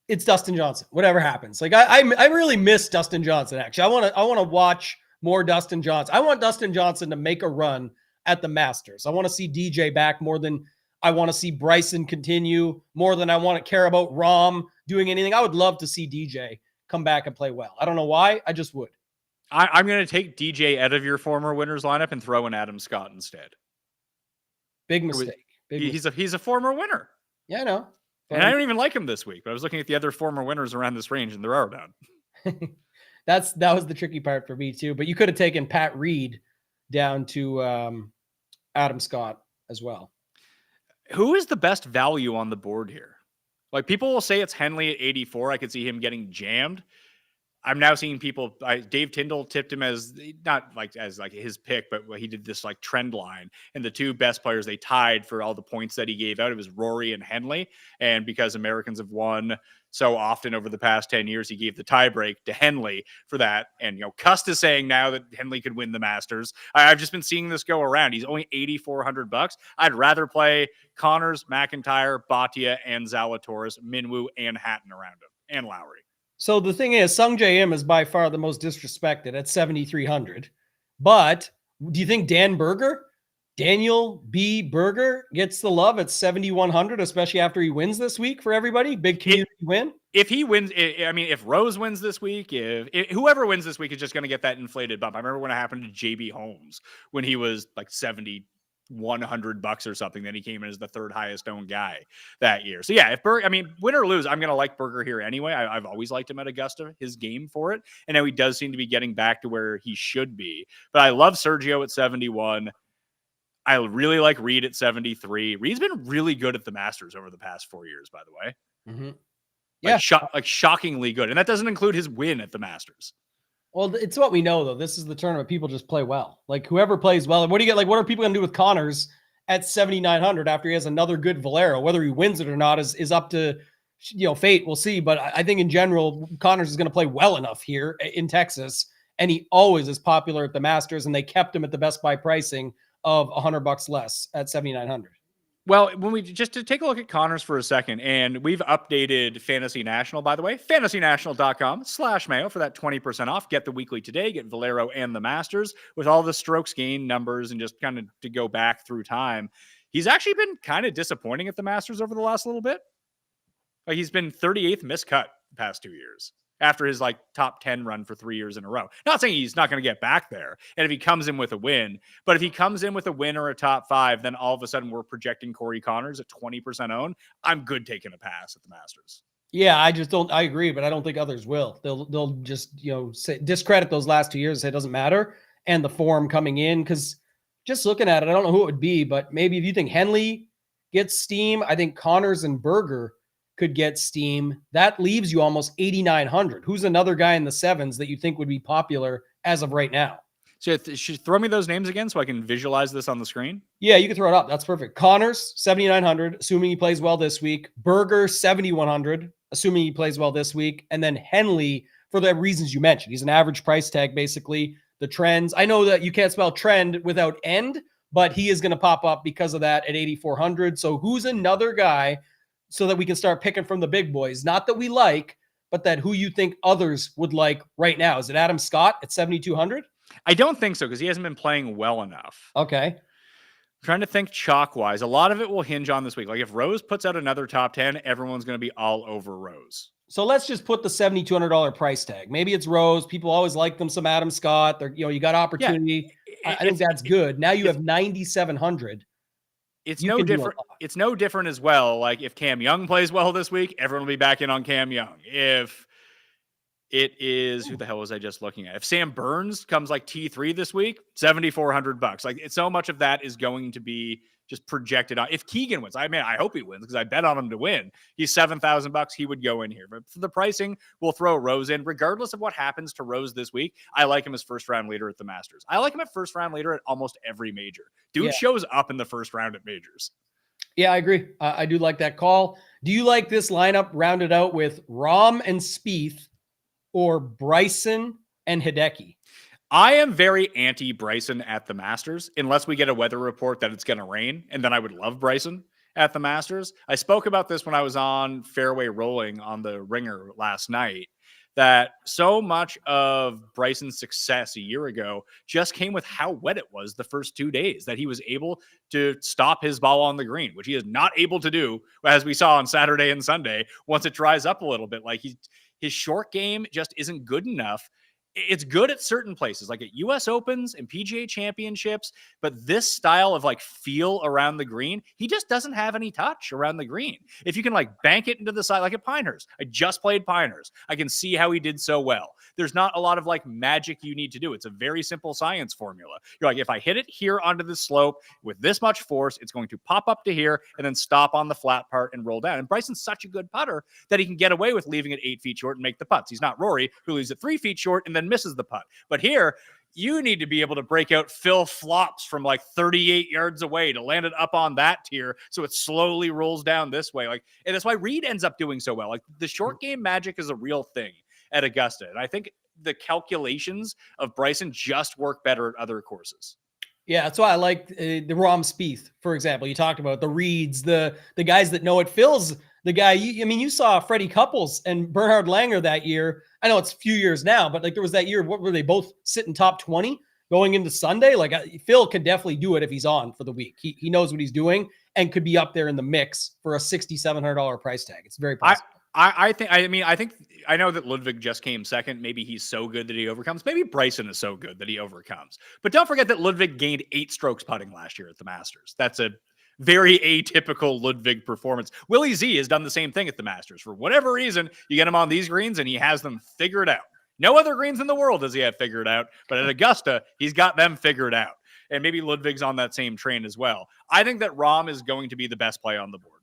It's Dustin Johnson. Whatever happens. I really miss Dustin Johnson, actually. I want to watch more Dustin Johnson. I want Dustin Johnson to make a run at the Masters. I want to see DJ back more than I want to see Bryson continue, more than I want to care about Rahm doing anything. I would love to see DJ come back and play well. I don't know why. I just would. I'm going to take DJ out of your former winners lineup and throw in Adam Scott instead. Big mistake. He's a former winner. Yeah, I know. And I don't even like him this week, but I was looking at the other former winners around this range, and there are none. That was the tricky part for me too. But you could have taken Pat Reed down to Adam Scott as well. Who is the best value on the board here? People will say it's Henley at 84. I could see him getting jammed. I'm now seeing people. Dave Tyndall tipped him as not as his pick, but he did this trend line, and the two best players they tied for all the points that he gave out. It was Rory and Henley, and because Americans have won so often over the past 10 years, he gave the tiebreak to Henley for that. And Cust is saying now that Henley could win the Masters. I've just been seeing this go around. He's only $8,400. I'd rather play Connors, McIntyre, Bhatia, and Zalatoris, Minwoo, and Hatton around him, and Lowry. So the thing is, Sung J M is by far the most disrespected at 7,300. But do you think Daniel B. Berger gets the love at 7,100, especially after he wins this week for everybody? Big community win. If he wins, if Rose wins this week, if whoever wins this week is just going to get that inflated bump. I remember when it happened to JB Holmes when he was 70 $100 or something. Then he came in as the third highest owned guy that year. So yeah, if Berger, I mean, win or lose, I'm going to like Berger here anyway. I've always liked him at Augusta, his game for it. And now he does seem to be getting back to where he should be. But I love Sergio at 71. I really like Reed at 73. Reed's been really good at the Masters over the past 4 years, by the way. Mm-hmm. Like shockingly good. And that doesn't include his win at the Masters. Well, it's what we know, though. This is the tournament. People just play well. Like, whoever plays well. And what do you get? Like, what are people going to do with Connors at 7,900 after he has another good Valero? Whether he wins it or not is up to, fate. We'll see. But I think in general, Connors is going to play well enough here in Texas. And he always is popular at the Masters. And they kept him at the best buy pricing of $100 less at 7,900. Well, when we just to take a look at Connors for a second, and we've updated Fantasy National, by the way, fantasynational.com/Mayo for that 20% off. Get the weekly today, get Valero and the Masters with all the strokes gained numbers and just kind of to go back through time. He's actually been kind of disappointing at the Masters over the last little bit. Like, he's been 38th miscut the past 2 years after his like top 10 run for 3 years in a row. Not saying he's not going to get back there. And if he comes in with a win, but if he comes in with a win or a top 5, then all of a sudden we're projecting Corey Connors at 20% owned. I'm good taking a pass at the Masters. Yeah, I agree, but I don't think others will. They'll just, discredit those last 2 years and say it doesn't matter. And the form coming in, because just looking at it, I don't know who it would be, but maybe if you think Henley gets steam, I think Connors and Berger could get steam. That leaves you almost 8,900. Who's another guy in the sevens that you think would be popular as of right now? So should you throw me those names again so I can visualize this on the screen? Yeah, you can throw it up. That's perfect. Connors, 7,900, assuming he plays well this week. Berger, 7,100, assuming he plays well this week. And then Henley, for the reasons you mentioned. He's an average price tag, basically. The trends. I know that you can't spell trend without end, but he is going to pop up because of that at 8,400. So who's another guy so that we can start picking from the big boys? Not that we like, but that who you think others would like right now. Is it Adam Scott at 7,200? I don't think so, because he hasn't been playing well enough. Okay. I'm trying to think chalk-wise. A lot of it will hinge on this week. Like, if Rose puts out another top 10, everyone's going to be all over Rose. So let's just put the $7,200 price tag. Maybe it's Rose. People always like them some Adam Scott. They're, you got opportunity. Yeah, I think that's good. Now you have 9,700. It's no different. It's no different as well. Like, if Cam Young plays well this week, everyone will be back in on Cam Young. If it is, who the hell was I just looking at? If Sam Burns comes like T3 this week, $7,400. Like, so much of that is going to be just projected on. If Keegan wins, I hope he wins because I bet on him to win. He's $7,000. He would go in here. But for the pricing, we'll throw Rose in. Regardless of what happens to Rose this week, I like him as first round leader at the Masters. I like him at first round leader at almost every major. Dude shows up in the first round at majors. Yeah, I agree. I do like that call. Do you like this lineup rounded out with Rahm and Spieth or Bryson and Hideki? I am very anti-Bryson at the Masters, unless we get a weather report that it's going to rain, and then I would love Bryson at the Masters. I spoke about this when I was on Fairway Rolling on the Ringer last night, that so much of Bryson's success a year ago just came with how wet it was the first 2 days, that he was able to stop his ball on the green, which he is not able to do, as we saw on Saturday and Sunday, once it dries up a little bit. Like, his short game just isn't good enough. It's good at certain places, like at US Opens and PGA Championships, but this style of like feel around the green, he just doesn't have any touch around the green. If you can like bank it into the side, like at Pinehurst, I just played Pinehurst. I can see how he did so well. There's not a lot of like magic you need to do. It's a very simple science formula. You're like, if I hit it here onto the slope with this much force, it's going to pop up to here and then stop on the flat part and roll down. And Bryson's such a good putter that he can get away with leaving it 8 feet short and make the putts. He's not Rory, who leaves it 3 feet short and then misses the putt. But here, you need to be able to break out Phil flops from like 38 yards away to land it up on that tier so it slowly rolls down this way. Like, and that's why Reed ends up doing so well. Like, the short game magic is a real thing at Augusta. And I think the calculations of Bryson just work better at other courses. Yeah, that's why I like the Rahm Spieth, for example. You talked about the Reeds, the guys that know it. Phil's the guy. You saw Freddie Couples and Bernhard Langer that year. I know it's a few years now, but like there was that year. What were they both sitting top 20 going into Sunday? Like, Phil can definitely do it if he's on for the week. He knows what he's doing and could be up there in the mix for a $6,700 price tag. It's very possible. I think I know that Ludwig just came second. Maybe he's so good that he overcomes. Maybe Bryson is so good that he overcomes. But don't forget that Ludwig gained 8 strokes putting last year at the Masters. That's a very atypical Ludwig performance. Willie Z has done the same thing at the Masters. For whatever reason, you get him on these greens and he has them figured out. No other greens in the world does he have figured out, but at Augusta, he's got them figured out. And maybe Ludwig's on that same train as well. I think that Rahm is going to be the best play on the board.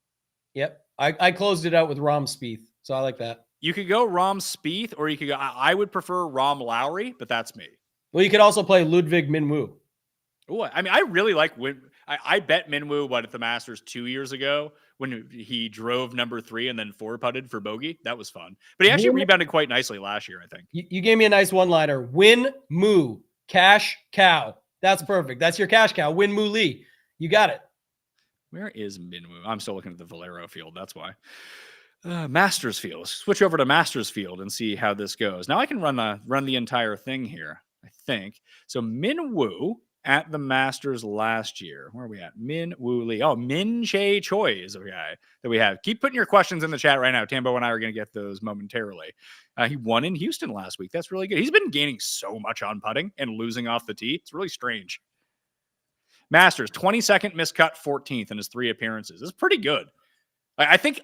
Yep. I closed it out with Rahm Spieth, so I like that. You could go Rahm Spieth, or you could go, I would prefer Rahm Lowry, but that's me. Well, you could also play Ludwig Minwoo. Oh, I mean, I really like I bet Minwoo at the Masters 2 years ago when he drove number 3 and then 4-putted for bogey. That was fun. But he actually rebounded quite nicely last year, I think. You gave me a nice one-liner. Win Moo, cash cow. That's perfect. That's your cash cow. Win Moo Lee. You got it. Where is Minwoo? I'm still looking at the Valero field. That's why. Masters field. Let's switch over to Masters field and see how this goes. Now I can run the entire thing here, I think. So Minwoo at the Masters last year. Where are we at? Minwoo Lee. Oh, Min Che Choi is a guy that we have. Keep putting your questions in the chat right now. Tambo and I are going to get those momentarily. He won in Houston last week. That's really good. He's been gaining so much on putting and losing off the tee. It's really strange. Masters, 22nd miscut, 14th in his 3 appearances. It's pretty good. I think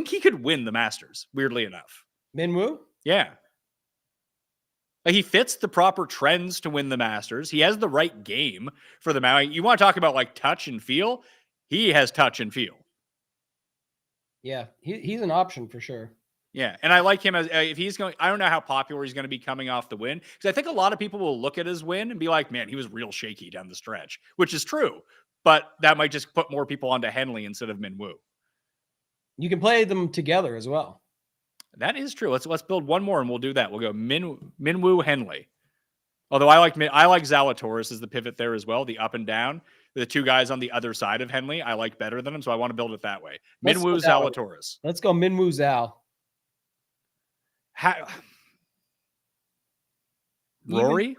he could win the Masters, weirdly enough. Minwoo? Yeah. He fits the proper trends to win the Masters. He has the right game for the Maui. You want to talk about like touch and feel? He has touch and feel. Yeah, he's an option for sure. Yeah, and I like him as if he's going. I don't know how popular he's going to be coming off the win, because I think a lot of people will look at his win and be like, "Man, he was real shaky down the stretch," which is true. But that might just put more people onto Henley instead of Minwoo. You can play them together as well. That is true. Let's build one more and we'll do that. We'll go Minwoo Henley. Although I like Zalatoris as the pivot there as well, the up and down. The 2 guys on the other side of Henley I like better than him, so I want to build it that way. Minwoo Zalatoris. Let's go Minwoo Zal. Rory?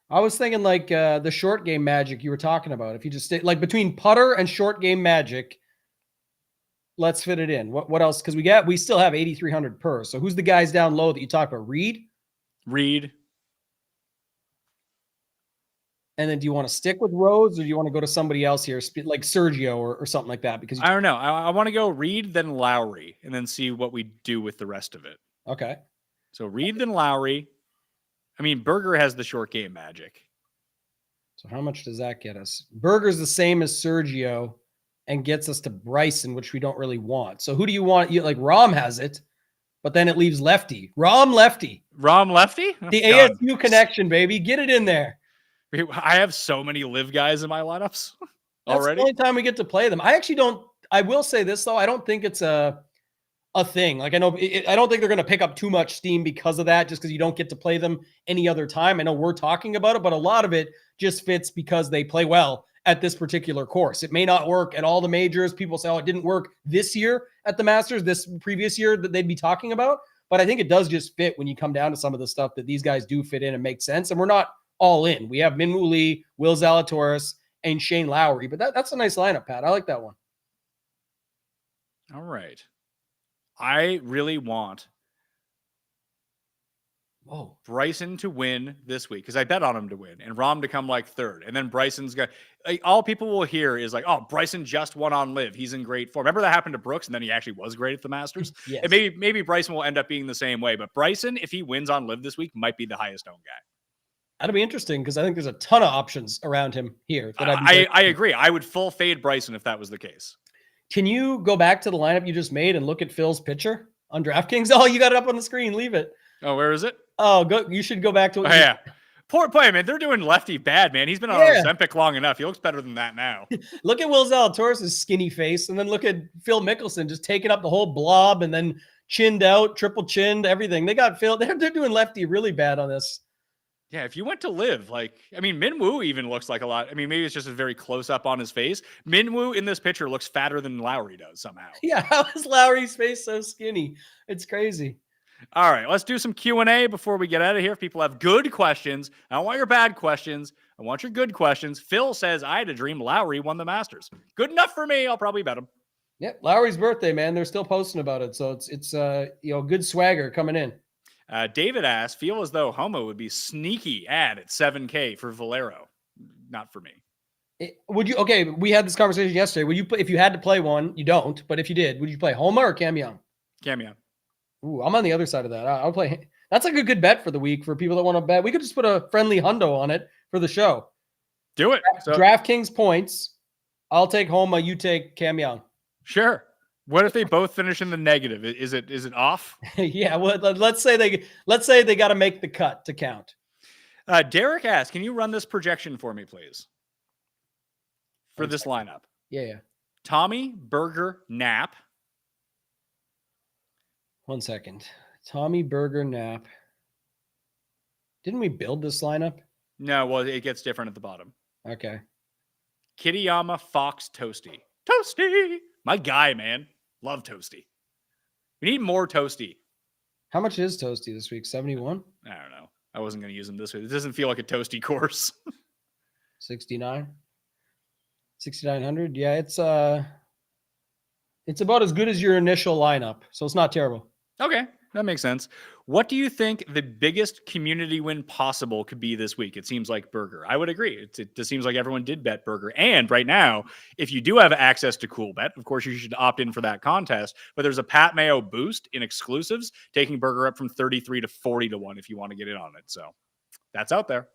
I was thinking like the short game magic you were talking about. If you just stay like between putter and short game magic, let's fit it in. What else? Because we still have 8,300 per. So who's the guys down low that you talked about? Reed. And then do you want to stick with Rhodes or do you want to go to somebody else here, like Sergio or something like that? Because I don't know. I want to go Reed, then Lowry, and then see what we do with the rest of it. Okay. So Reed, then Lowry. I mean, Berger has the short game magic. So how much does that get us? Berger's the same as Sergio and gets us to Bryson, which we don't really want. So who do you want? Like Rahm has it, but then it leaves lefty. Rahm lefty. Oh, the ASU connection, baby. Get it in there. I have so many live guys in my lineups already. That's the only time we get to play them. I will say this though. I don't think it's a thing. Like I don't think they're going to pick up too much steam because of that, just because you don't get to play them any other time. I know we're talking about it, but a lot of it just fits because they play well at this particular course. It may not work at all the majors. People say, oh, it didn't work this year at the Masters, this previous year that they'd be talking about. But I think it does just fit when you come down to some of the stuff that these guys do fit in and make sense. And we're not all in. We have Minwoo Lee, Will Zalatoris, and Shane Lowry. But that's a nice lineup, Pat. I like that one. All right. I really want Bryson to win this week because I bet on him to win and Rahm to come like third. And then Bryson's got all people will hear is like, oh, Bryson just won on live. He's in great form. Remember that happened to Brooks and then he actually was great at the Masters. Yes. And maybe Bryson will end up being the same way. But Bryson, if he wins on live this week, might be the highest owned guy. That'll be interesting because I think there's a ton of options around him here. I agree. I would full fade Bryson if that was the case. Can you go back to the lineup you just made and look at Phil's picture on DraftKings? Oh, you got it up on the screen. Leave it. Oh, where is it? Oh, go. You should go back to it. Yeah. Poor play, man. They're doing lefty bad, man. He's been on Ozempic long enough. He looks better than that now. Look at Will Zalatoris' skinny face, and then look at Phil Mickelson just taking up the whole blob and then chinned out, triple chinned, everything. They got Phil. They're doing lefty really bad on this. Yeah, if you went to live, Minwoo even looks like a lot. I mean, maybe it's just a very close up on his face. Minwoo in this picture looks fatter than Lowry does somehow. Yeah, how is Lowry's face so skinny? It's crazy. All right, let's do some Q&A before we get out of here. If people have good questions, I don't want your bad questions. I want your good questions. Phil says, I had a dream Lowry won the Masters. Good enough for me. I'll probably bet him. Yep, Lowry's birthday, man. They're still posting about it, so it's good swagger coming in. David asked, feel as though Homo would be sneaky at 7K for Valero. Not for me. Would you? Okay, we had this conversation yesterday. Would you, if you had to play one? You don't, but if you did, would you play Homa or Cam Young? Cam Young. Ooh, I'm on the other side of that. I'll play. That's like a good bet for the week for people that want to bet. We could just put a friendly hundo on it for the show. Do it. So, DraftKings points. I'll take Homa. You take Cam Young. Sure. What if they both finish in the negative? Is it off? Yeah. Well, let's say they got to make the cut to count. Derek asked, can you run this projection for me, please? For this lineup. Yeah. Tommy, Berger, Knapp. 1 second. Tommy, Berger, Knapp. Didn't we build this lineup? No, well, it gets different at the bottom. Okay. Kitayama, Fox, Toasty. Toasty! My guy, man. Love Toasty. We need more Toasty. How much is Toasty this week? 71? I don't know. I wasn't going to use him this week. It doesn't feel like a Toasty course. 69? 6,900? Yeah, it's about as good as your initial lineup, so it's not terrible. Okay, that makes sense. What do you think the biggest community win possible could be this week? It seems like Berger. I would agree. It just seems like everyone did bet Berger. And right now, if you do have access to Cool Bet, of course, you should opt in for that contest. But there's a Pat Mayo boost in exclusives, taking Berger up from 33 to 40 to 1 if you want to get in on it. So that's out there.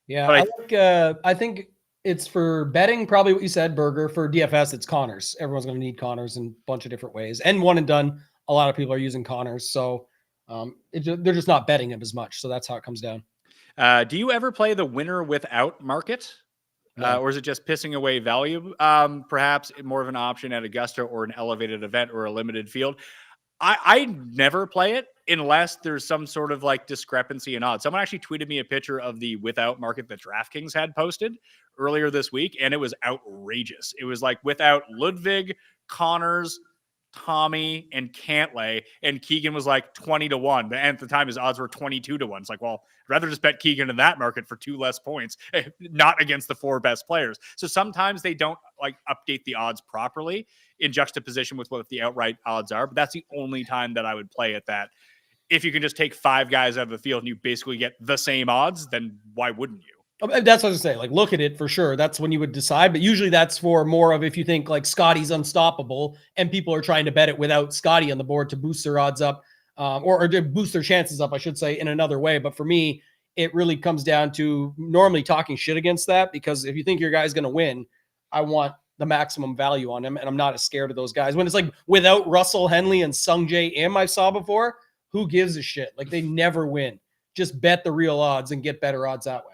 Yeah, I think it's for betting, probably what you said, Berger. For DFS, it's Connors. Everyone's going to need Connors in a bunch of different ways. And one and done, a lot of people are using Connors. So they're just not betting him as much. So that's how it comes down. Do you ever play the winner without market? No. Or is it just pissing away value? Perhaps more of an option at Augusta or an elevated event or a limited field. I never play it unless there's some sort of like discrepancy in odds. Someone actually tweeted me a picture of the without market that DraftKings had posted earlier this week, and it was outrageous. It was like without Ludwig, Connors, Tommy, and Cantlay, and Keegan was like 20 to 1. But at the time, his odds were 22 to 1. It's like, well, I'd rather just bet Keegan in that market for 2 less points, not against the 4 best players. So sometimes they don't like update the odds properly in juxtaposition with what the outright odds are. But that's the only time that I would play at that. If you can just take 5 guys out of the field and you basically get the same odds, then why wouldn't you? That's what I was saying. Like, look at it for sure. That's when you would decide. But usually that's for more of if you think like Scotty's unstoppable and people are trying to bet it without Scotty on the board to boost their odds up or to boost their chances up, I should say, in another way. But for me, it really comes down to normally talking shit against that, because if you think your guy's going to win, I want the maximum value on him. And I'm not as scared of those guys. When it's like without Russell Henley and Sung Jae Im I saw before, who gives a shit? Like, they never win. Just bet the real odds and get better odds that way.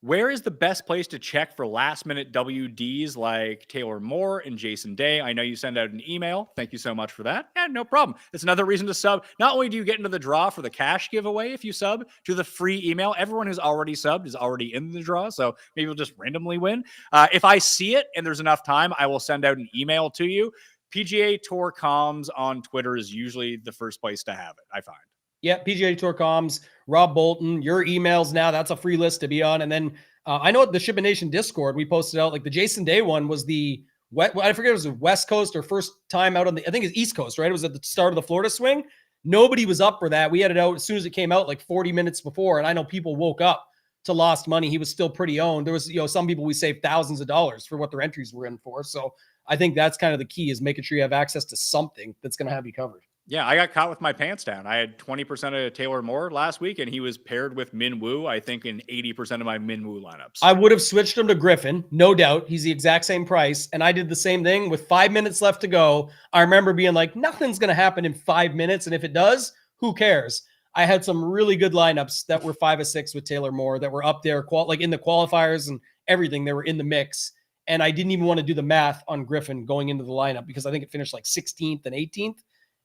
Where is the best place to check for last-minute WDs like Taylor Moore and Jason Day? I know you send out an email. Thank you so much for that. Yeah, no problem. It's another reason to sub. Not only do you get into the draw for the cash giveaway if you sub to the free email, everyone who's already subbed is already in the draw, so maybe you'll just randomly win. If I see it and there's enough time, I will send out an email to you. PGA Tour Comms on Twitter is usually the first place to have it, I find. Yeah, PGA Tour Comms, Rob Bolton, your emails now, that's a free list to be on. And then I know at the Shipping Nation Discord, we posted out like the Jason Day one was I forget if it was the West Coast or first time out on I think it's East Coast, right? It was at the start of the Florida swing. Nobody was up for that. We had it out as soon as it came out, like 40 minutes before. And I know people woke up to lost money. He was still pretty owned. There was, some people we saved thousands of dollars for what their entries were in for. So I think that's kind of the key, is making sure you have access to something that's going to have you covered. Yeah, I got caught with my pants down. I had 20% of Taylor Moore last week, and he was paired with Min Woo, I think, in 80% of my Min Woo lineups. I would have switched him to Griffin, no doubt. He's the exact same price. And I did the same thing with 5 minutes left to go. I remember being like, nothing's going to happen in 5 minutes. And if it does, who cares? I had some really good lineups that were 5 or 6 with Taylor Moore that were up there, like in the qualifiers and everything. They were in the mix. And I didn't even want to do the math on Griffin going into the lineup, because I think it finished like 16th and 18th.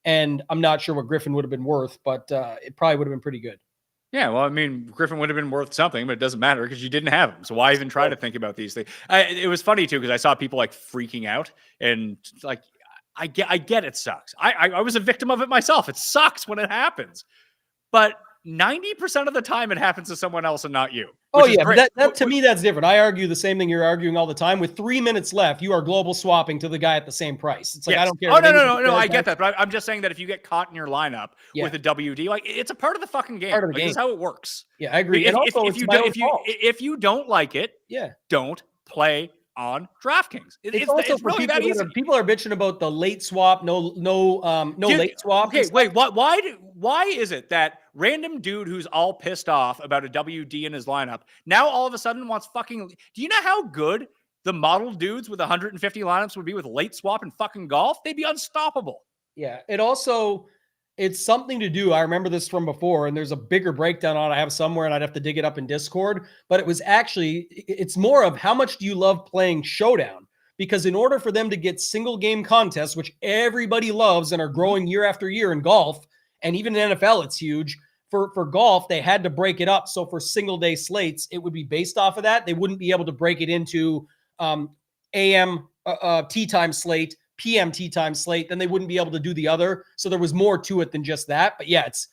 And I'm not sure what Griffin would have been worth, but it probably would have been pretty good. Yeah, well, I mean, Griffin would have been worth something, but it doesn't matter because you didn't have him. So why even try to think about these things? It was funny, too, because I saw people like freaking out, and like, I get it sucks. I was a victim of it myself. It sucks when it happens. But 90% of the time it happens to someone else and not you. Oh, which is yeah. great. But that to me, that's different. I argue the same thing you're arguing all the time. With 3 minutes left, you are global swapping to the guy at the same price. It's like, Yes. I don't care. Oh, what no, anybody says, I get that. But I'm just saying that if you get caught in your lineup Yeah. with a WD, like it's a part of the fucking game. Part of the Like, this game. is how it works. Yeah, I agree. If, And also, if it's you my do, own fault. if you don't like it, Yeah. don't play on DraftKings. It's also It's for really people that easy. people are bitching about the late swap, no Dude, late swap. Okay, wait. Why is it that random dude who's all pissed off about a WD in his lineup now all of a sudden wants fucking? Do you know how good the model dudes with 150 lineups would be with late swap and fucking golf? They'd be unstoppable. Yeah. It's something to do. I remember this from before, and there's a bigger breakdown on it I have somewhere, and I'd have to dig it up in Discord. But it's more of how much do you love playing Showdown? Because in order for them to get single game contests, which everybody loves and are growing year after year in golf, and even in NFL, it's huge. For golf, they had to break it up. So for single day slates, it would be based off of that. They wouldn't be able to break it into AM tee time slate, PM tee time slate. Then they wouldn't be able to do the other. So there was more to it than just that. But yeah, it's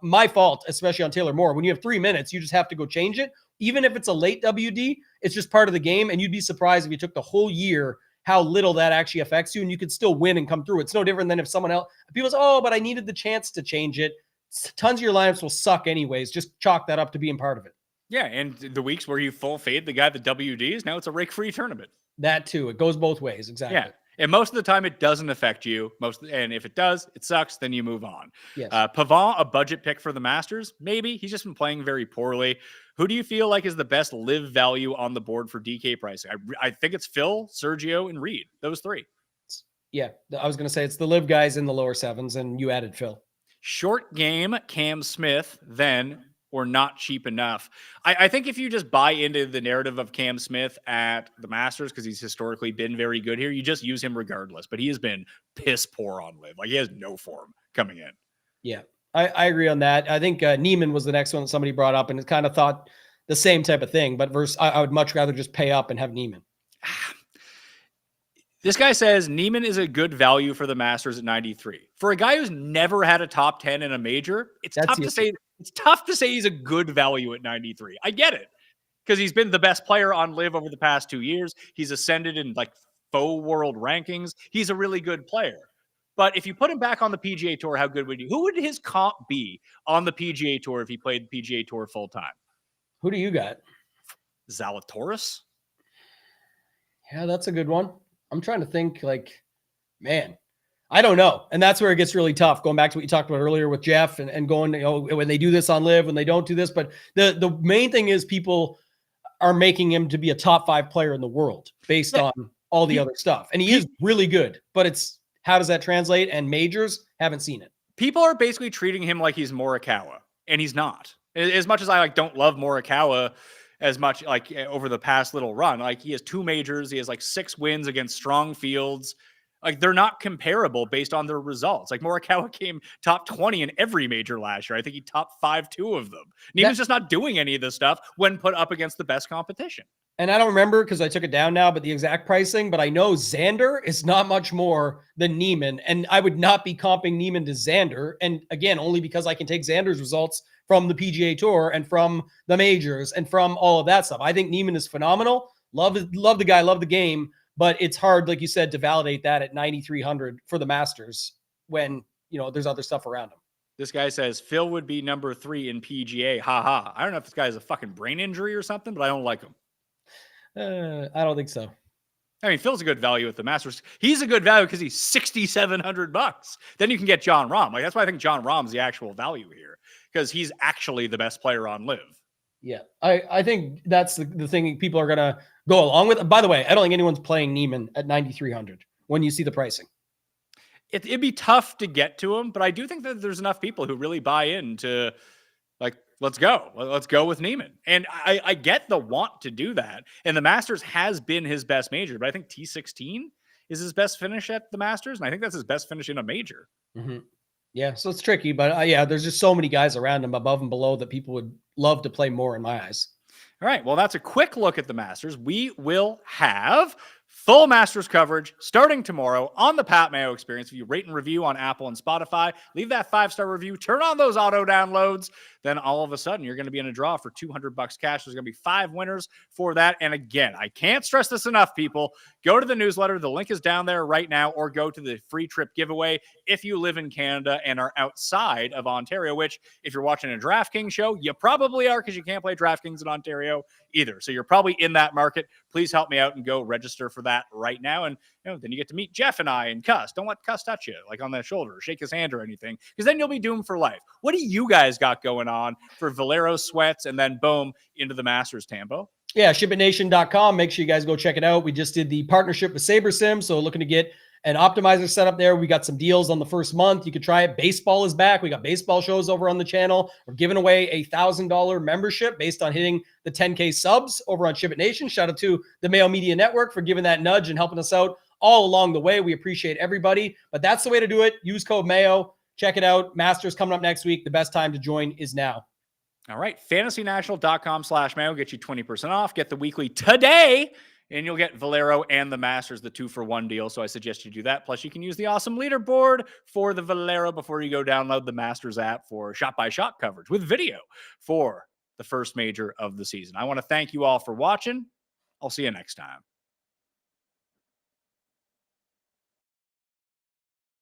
my fault, especially on Taylor Moore. When you have 3 minutes, you just have to go change it. Even if it's a late WD, it's just part of the game. And you'd be surprised if you took the whole year, how little that actually affects you. And you could still win and come through. It's no different than if someone else, people say, oh, but I needed the chance to change it. Tons of your lineups will suck anyways. Just chalk that up to being part of it. Yeah, and the weeks where you full fade the guy that WDs, now it's a rake-free tournament. That too. It goes both ways. Exactly. Yeah. And most of the time, it doesn't affect you. And if it does, it sucks. Then you move on. Yes. Pavon, a budget pick for the Masters? Maybe. He's just been playing very poorly. Who do you feel like is the best live value on the board for DK pricing? I think it's Phil, Sergio, and Reed. Those three. Yeah. I was going to say it's the live guys in the lower sevens, and you added Phil. Short game, Cam Smith, then, or not cheap enough. I think if you just buy into the narrative of Cam Smith at the Masters, because he's historically been very good here, you just use him regardless. But he has been piss poor on live. Like, he has no form coming in. Yeah, I agree on that. I think Neiman was the next one that somebody brought up, and it kind of thought the same type of thing. But I would much rather just pay up and have Neiman. This guy says Neiman is a good value for the Masters at 93. For a guy who's never had a top 10 in a major, it's tough to say he's a good value at 93. I get it, because he's been the best player on live over the past 2 years. He's ascended in like faux world rankings. He's a really good player. But if you put him back on the PGA Tour, how good would you? Who would his comp be on the PGA Tour if he played the PGA Tour full time? Who do you got? Zalatoris? Yeah, that's a good one. I'm trying to think, man, I don't know. And that's where it gets really tough, going back to what you talked about earlier with Jeff and going, when they do this on live, when they don't do this. But the main thing is people are making him to be a top 5 player in the world based on all the other stuff. And he is really good, but it's, how does that translate? And majors, haven't seen it. People are basically treating him like he's Morikawa, and he's not. As much as I don't love Morikawa as much over the past little run, he has 2 majors. He has 6 wins against strong fields. They're not comparable based on their results. Morikawa came top 20 in every major last year. I think he top 5 2 of them. Neiman's just not doing any of this stuff when put up against the best competition. And I don't remember because I took it down now, but the exact pricing, but I know Xander is not much more than Neiman. And I would not be comping Neiman to Xander. And again, only because I can take Xander's results from the PGA Tour and from the majors and from all of that stuff. I think Neiman is phenomenal. Love the guy, love the game, but it's hard, like you said, to validate that at 9,300 for the Masters when, there's other stuff around him. This guy says Phil would be number 3 in PGA. Ha ha. I don't know if this guy has a fucking brain injury or something, but I don't like him. I don't think so. I mean, Phil's a good value at the Masters. He's a good value because he's $6,700. Then you can get John Rahm. That's why I think John Rahm's the actual value here, because he's actually the best player on live. Yeah, I think that's the thing people are going to go along with. By the way, I don't think anyone's playing Neiman at 9,300 when you see the pricing. It'd be tough to get to him, but I do think that there's enough people who really buy into let's go with Neiman. And I get the want to do that. And the Masters has been his best major, but I think T16 is his best finish at the Masters. And I think that's his best finish in a major. Mm-hmm. Yeah. So it's tricky, but there's just so many guys around him above and below that people would love to play more in my eyes. All right. Well, that's a quick look at the Masters. We will have full Masters coverage starting tomorrow on the Pat Mayo Experience. If you rate and review on Apple and Spotify, leave that 5-star review, turn on those auto downloads, then all of a sudden you're going to be in a draw for $200 cash. There's going to be 5 winners for that. And again, I can't stress this enough, people. Go to the newsletter. The link is down there right now, or go to the free trip giveaway if you live in Canada and are outside of Ontario, which if you're watching a DraftKings show, you probably are, because you can't play DraftKings in Ontario either. So you're probably in that market. Please help me out and go register for that right now. And then you get to meet Jeff and I and Cuss. Don't let Cuss touch you, like on the shoulder, or shake his hand or anything, because then you'll be doomed for life. What do you guys got going on for Valero sweats and then boom into the Masters, Tambo? Yeah, shipitnation.com. Make sure you guys go check it out. We just did the partnership with SaberSim, so looking to get an optimizer set up there. We got some deals on the first month. You could try it. Baseball is back. We got baseball shows over on the channel. We're giving away a $1,000 membership based on hitting the 10K subs over on Ship It Nation. Shout out to the Mayo Media Network for giving that nudge and helping us out all along the way. We appreciate everybody, but that's the way to do it. Use code Mayo. Check it out. Masters coming up next week. The best time to join is now. All right. FantasyNational.com/Mayo. Get you 20% off. Get the weekly today, and you'll get Valero and the Masters, the 2-for-1 deal. So I suggest you do that. Plus, you can use the awesome leaderboard for the Valero before you go download the Masters app for shot-by-shot coverage with video for the first major of the season. I want to thank you all for watching. I'll see you next time.